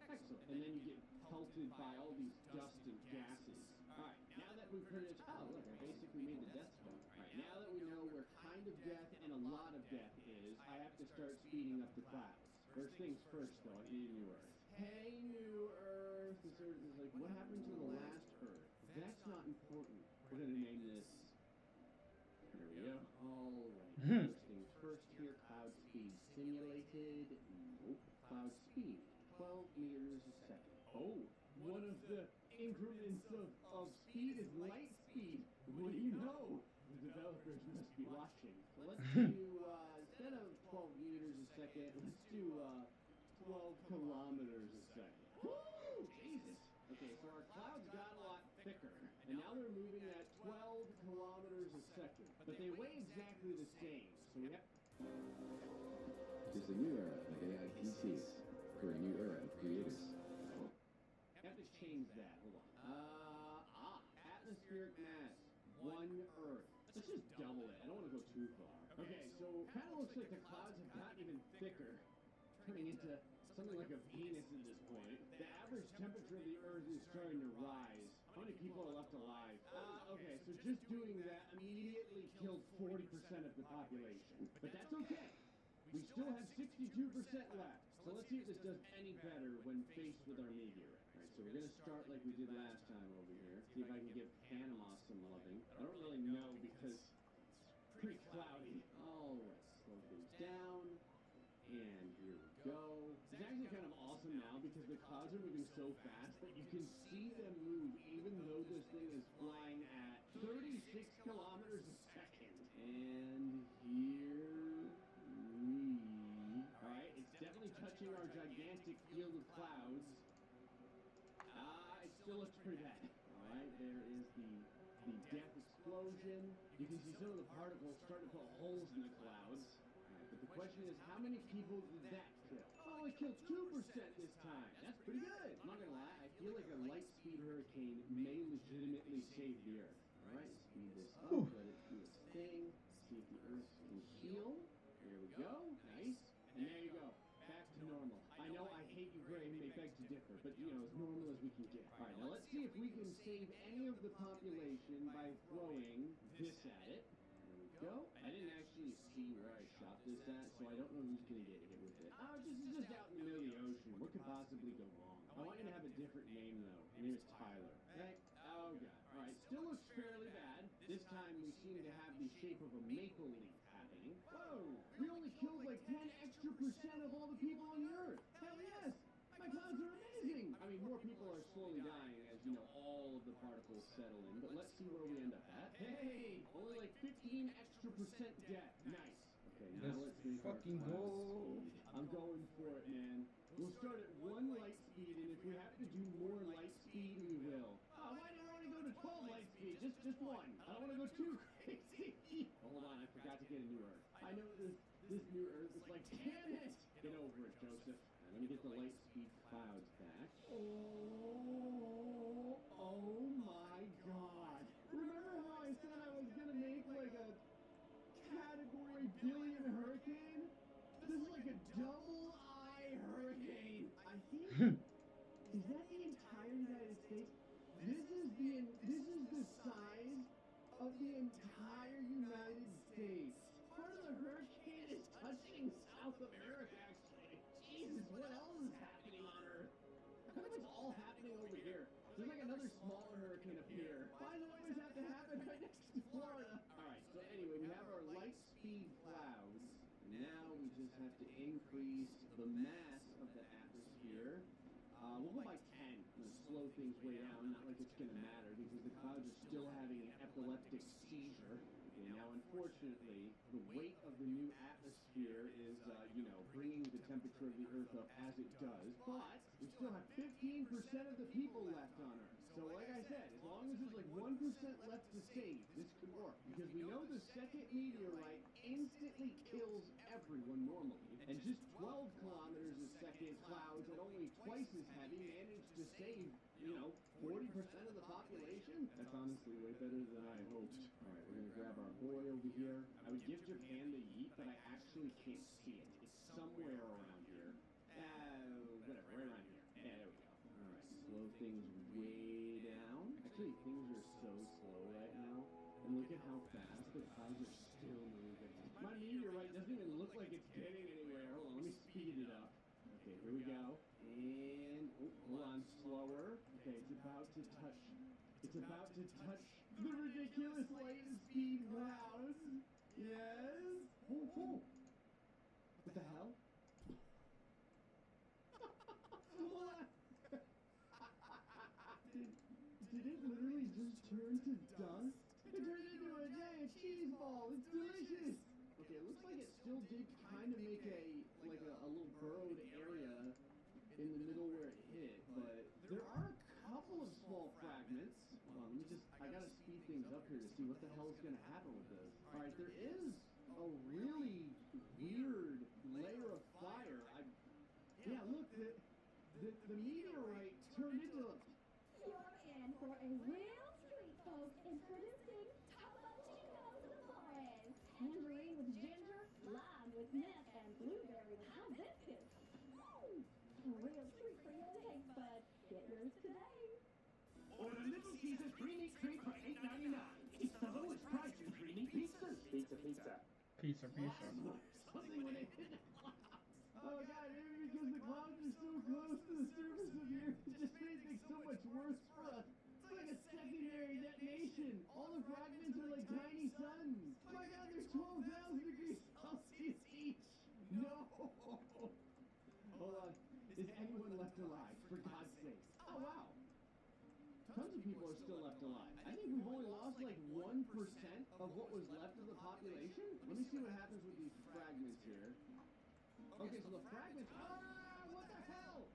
Excellent. And then you get pelted by all these dust and gases. Alright, now that we've pretty much... Oh, look, I basically made the death spot. Alright, now that we know where kind of death and a lot of death is, I have to start speeding up the clouds. First things first, though, I need a new Earth. Hey, new Earth! This Earth is like, what happened to the last Earth? That's not important. We're gonna name this... There we go. Alright, first things first here, cloud speed simulated. Nope. Cloud speed, 12 meters a second. Oh, one of the increments of speed is light speed. What do you know? The developers must be watching. So let's do, instead of 12 meters a second, let's do, 12 kilometers a second. Woo! Jesus! Okay, so our clouds got a lot thicker, and now they're moving at 12 kilometers a second. But they weigh exactly the same, so we have... It's a new era of AI PCs for a new era of creators. Have to change that. Hold on. Atmospheric mass. 1 Earth. Let's just double it. I don't want to go too far. Okay, so kind of looks like the clouds have gotten even thicker, turning into something like a Venus at this point. The average temperature of the Earth is starting to rise. How many people are left alive? Okay, so just doing that immediately killed 40% of the population. But that's okay. We still have 62% left. So let's see if this does any better when faced with our meteorite. Alright, so we're going to start like we did last time over here. See if I can give Panama some loving. I don't really know because it's pretty cloudy. Alright, slow things down. And here we go. It's actually kind of awesome now because the clouds are moving so fast that you can see them move even though this thing is flying at 36 kilometers a second. And here we... Alright, it's definitely touching our gigantic field of clouds. It still looks pretty bad. Alright, there is explosion. You can see some of the particles starting to put holes in the clouds. Alright, but the question is, how many people did that kill? Oh, it killed 2% this time. That's pretty good. I'm not gonna lie, I feel like a light speed hurricane may legitimately save the Earth. Alright, speed this up, let it do its thing. See if the Earth can heal. There we go. Nice. And there you go. Back to normal. I know I hate Ukraine, may beg to differ, but you know, as normal as we can get. Alright, now let's see if we can save any of the population by throwing this at it. There we go. I didn't actually see where I shot this at, so I don't know who's gonna get hit with it. Oh, this is just out in the middle of the ocean. What could possibly go wrong? I want you to have a different name though. Your name is Tyler. Right? Oh god. Alright, still looks fairly bad. This time we seem to have the shape of a maple leaf happening. Whoa! We only killed like 10 extra % of all the people on the Earth. Hell yes! My clouds are amazing! I mean, more people are slowly dying as, you know, all of the particles settle in, but let's see where we end up at. Hey! Only like 15 extra % death. Nice. Okay, now let's make our fucking cloud go. speed. I'm going for it, man. We'll start at 1 light speed, and if we have to do more light speed, we will. Oh, why did I only go to 12 light speed? Just one. I don't want to go too crazy. Hold on, I forgot to get a new Earth. I know this new Earth is like, damn it! Get over it, Joseph. Now, let me get the light speed clouds back. Oh my god. Remember how I said I was gonna make like a category billion hurricane? This is like a double I hurricane. I think, is that the entire United States? This is the size of the entire United States. Part of the hurricane is touching South America, actually. Jesus, what else is happening on Earth? How come it's all happening over here? There's like another smaller hurricane up here. Why does it always have to happen right next to Florida? Alright, so anyway, we have our light speed clouds. Now we just have to increase the mass of the atmosphere. We'll go by 10. I'm going to slow things way down, not like it's going to matter, because the clouds are still having an epileptic seizure. Okay, now unfortunately, the weight of the new atmosphere is, you know, bringing the temperature of the Earth up as it does, but we still have 15% of the people left on Earth. So like I said, as long as there's like 1% left to save, this could work. Because we know the second meteorite instantly kills everyone normally. And just 12 kilometers a second clouds at only twice as heavy managed to save, you know, 40% of the population? That's honestly way better than I hoped. Alright, we're gonna grab our boy over here. I would give Japan the yeet, but I actually can't see it. It's somewhere around here. Whatever, right around here. Yeah, there we go. Alright, slow things way down. Actually, things are so slow right now. And look at how fast the clouds are still moving. My meteorite doesn't even look like it's getting anywhere. Hold on, let me speed it up. Okay, here we go. And, oh, hold on, slower. Okay, it's about to touch the ridiculous light speed clouds. Yes. Oh. What the hell? Hold on. Did it literally just turn to dust? It turned into a giant cheese ball. It's delicious. Okay, it looks like it still did kind of make a little burrowed area in the middle where it hit, but there are a couple of small fragments. Hold on, I gotta speed things up here to see what the hell is gonna happen with this. Alright, there is a really weird layer of fire. Yeah, look, the meteorite turned into a... You're in for a real treat, folks. Introducing Topo-Chicos in the forest. Tangerine with ginger, lime with mint, and blueberry with hibiscus. A real treat for your taste buds. Get yours today. Order Little Caesar's Creamy Treat for $8.99. It's the lowest price in creamy pizzas. Pizza. Something when it hit the clouds. Oh god, maybe because the clouds are so close to the surface of the Earth, it just made things so much worse for us. It's like a secondary detonation. All the fragments are like tiny suns. Oh my god, there's 12,000 degrees Celsius each. No. Hold on. Is anyone left alive? For God's sake. Oh wow. Tons of people are still left alive. I think we've only lost like 1% of what was left of the population. Let me see what happens with these fragments here. Okay, so the fragments... Ah, what the hell?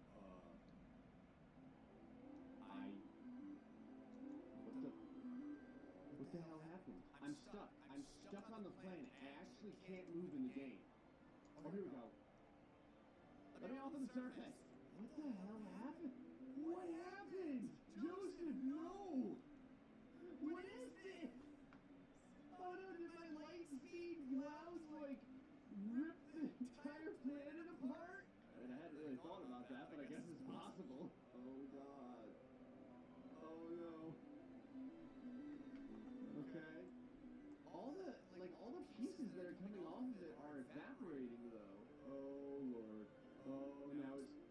What the hell happened? stuck. I'm stuck on the planet. I actually can't move in the game. Oh, here we go. Let me off of the surface. What the hell happened? What happened? Joseph, no! What is this? Oh no, did my light speed clouds like rip the entire planet apart? I mean, I hadn't really thought about that, but I guess it's possible. Oh god. Oh no. Okay. All the pieces that are coming off of it are evaporating though. Oh lord. Oh, now it's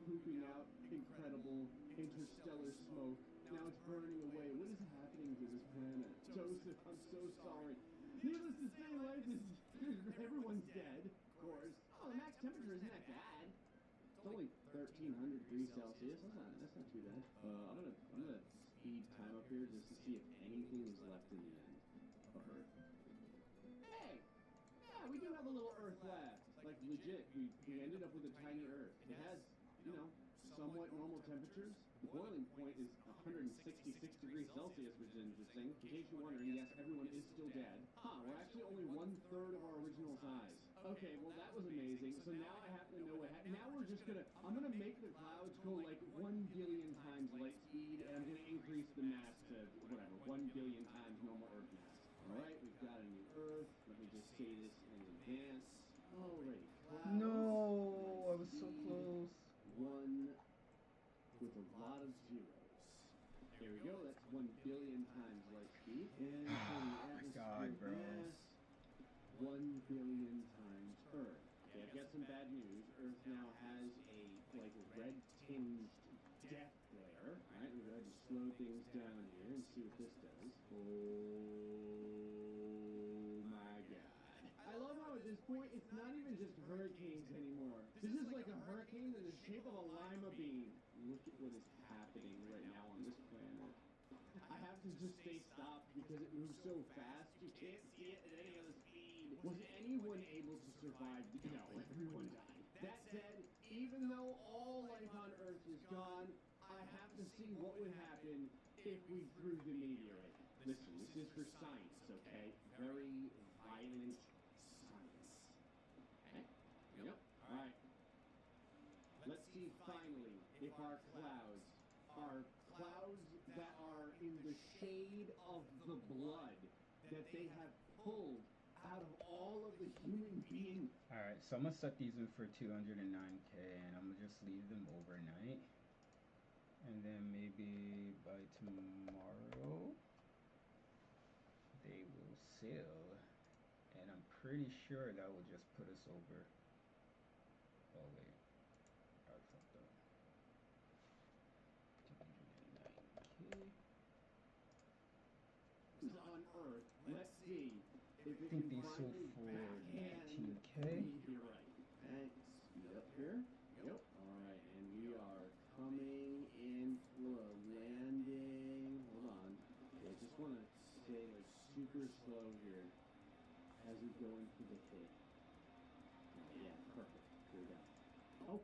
pooping out incredible interstellar smoke. Now it's burning away. What is happening to this planet? Joseph, I'm so sorry. Needless to say, life is... everyone's dead, of course. Oh, the max temperature isn't that bad. It's only 1,300 degrees Celsius. That's not too bad. I'm gonna speed time up here just to see if anything is left in the end of Earth. Hey! Yeah, we do have a little Earth left. Like, legit, we ended up with a tiny Earth. It has, you know, somewhat normal temperatures. The boiling point is 166 degrees Celsius, which is interesting. In case you're wondering, yes, everyone is still dead. Huh, we're actually only 1/3 of our original size. Okay, well that was amazing. So now I happen to know what happened. Now we're just I'm gonna make the clouds go like 1 billion times light speed, and I'm gonna increase the mass to, whatever, 1 billion times normal Earth mass. Alright, we've got a new Earth. Let me just say this in advance. Alrighty, clouds. No, I was so close. One with a lot of zeros. There we go, that's 1 billion times light speed. And for the atmospheric mass, 1 billion times Earth. Okay, I've got some bad news. Earth now has a, like, red-tinged death glare. Alright, we'll go ahead and slow things down here and see what this does. Oh my god. I love how at this point, it's not even just hurricanes anymore. This is like a hurricane in the shape of a lima bean. Look at what is happening right now on this planet. I have to just stay stopped because it moves so fast, you can't see it at any other speed. Was anyone able to survive? No, everyone died. That said, even though all life on Earth is gone, I have to see what would happen if we threw the meteorite. Listen, this is for science, okay? Very violent science. Okay? Yep. Alright. Let's see finally if our clouds that are in the shade of the blood that they have pulled out of all of the human beings. Alright, so I'm gonna set these in for 209K, and I'm gonna just leave them overnight. And then maybe by tomorrow, they will sail. And I'm pretty sure that will just put us over. Oh wait, I fucked up. 209K. On Earth, let's see if I it think can these sold finally for backhand 19K. meteorite. Okay, speed up here. Yep. Alright, and we are coming in for a landing. Hold on. Okay, I just want to stay like super slow here as we go in for the hit. Alright, yeah, perfect. Here we go. Oh.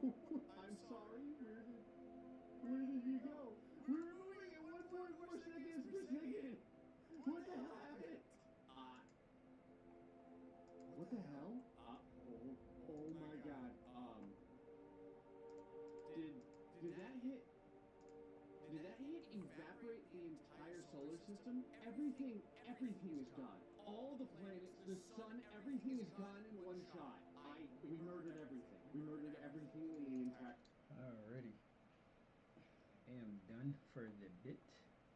I'm sorry, where did you go? We were moving at 1.4 seconds per second! What the hell happened? What the hell? Oh my god. Did that hit evaporate the entire solar system? Everything is gone. All the planets, the sun, everything is gone in one shot. We murdered everything. We murdered everything in the entire... Alrighty. I am done for the bit.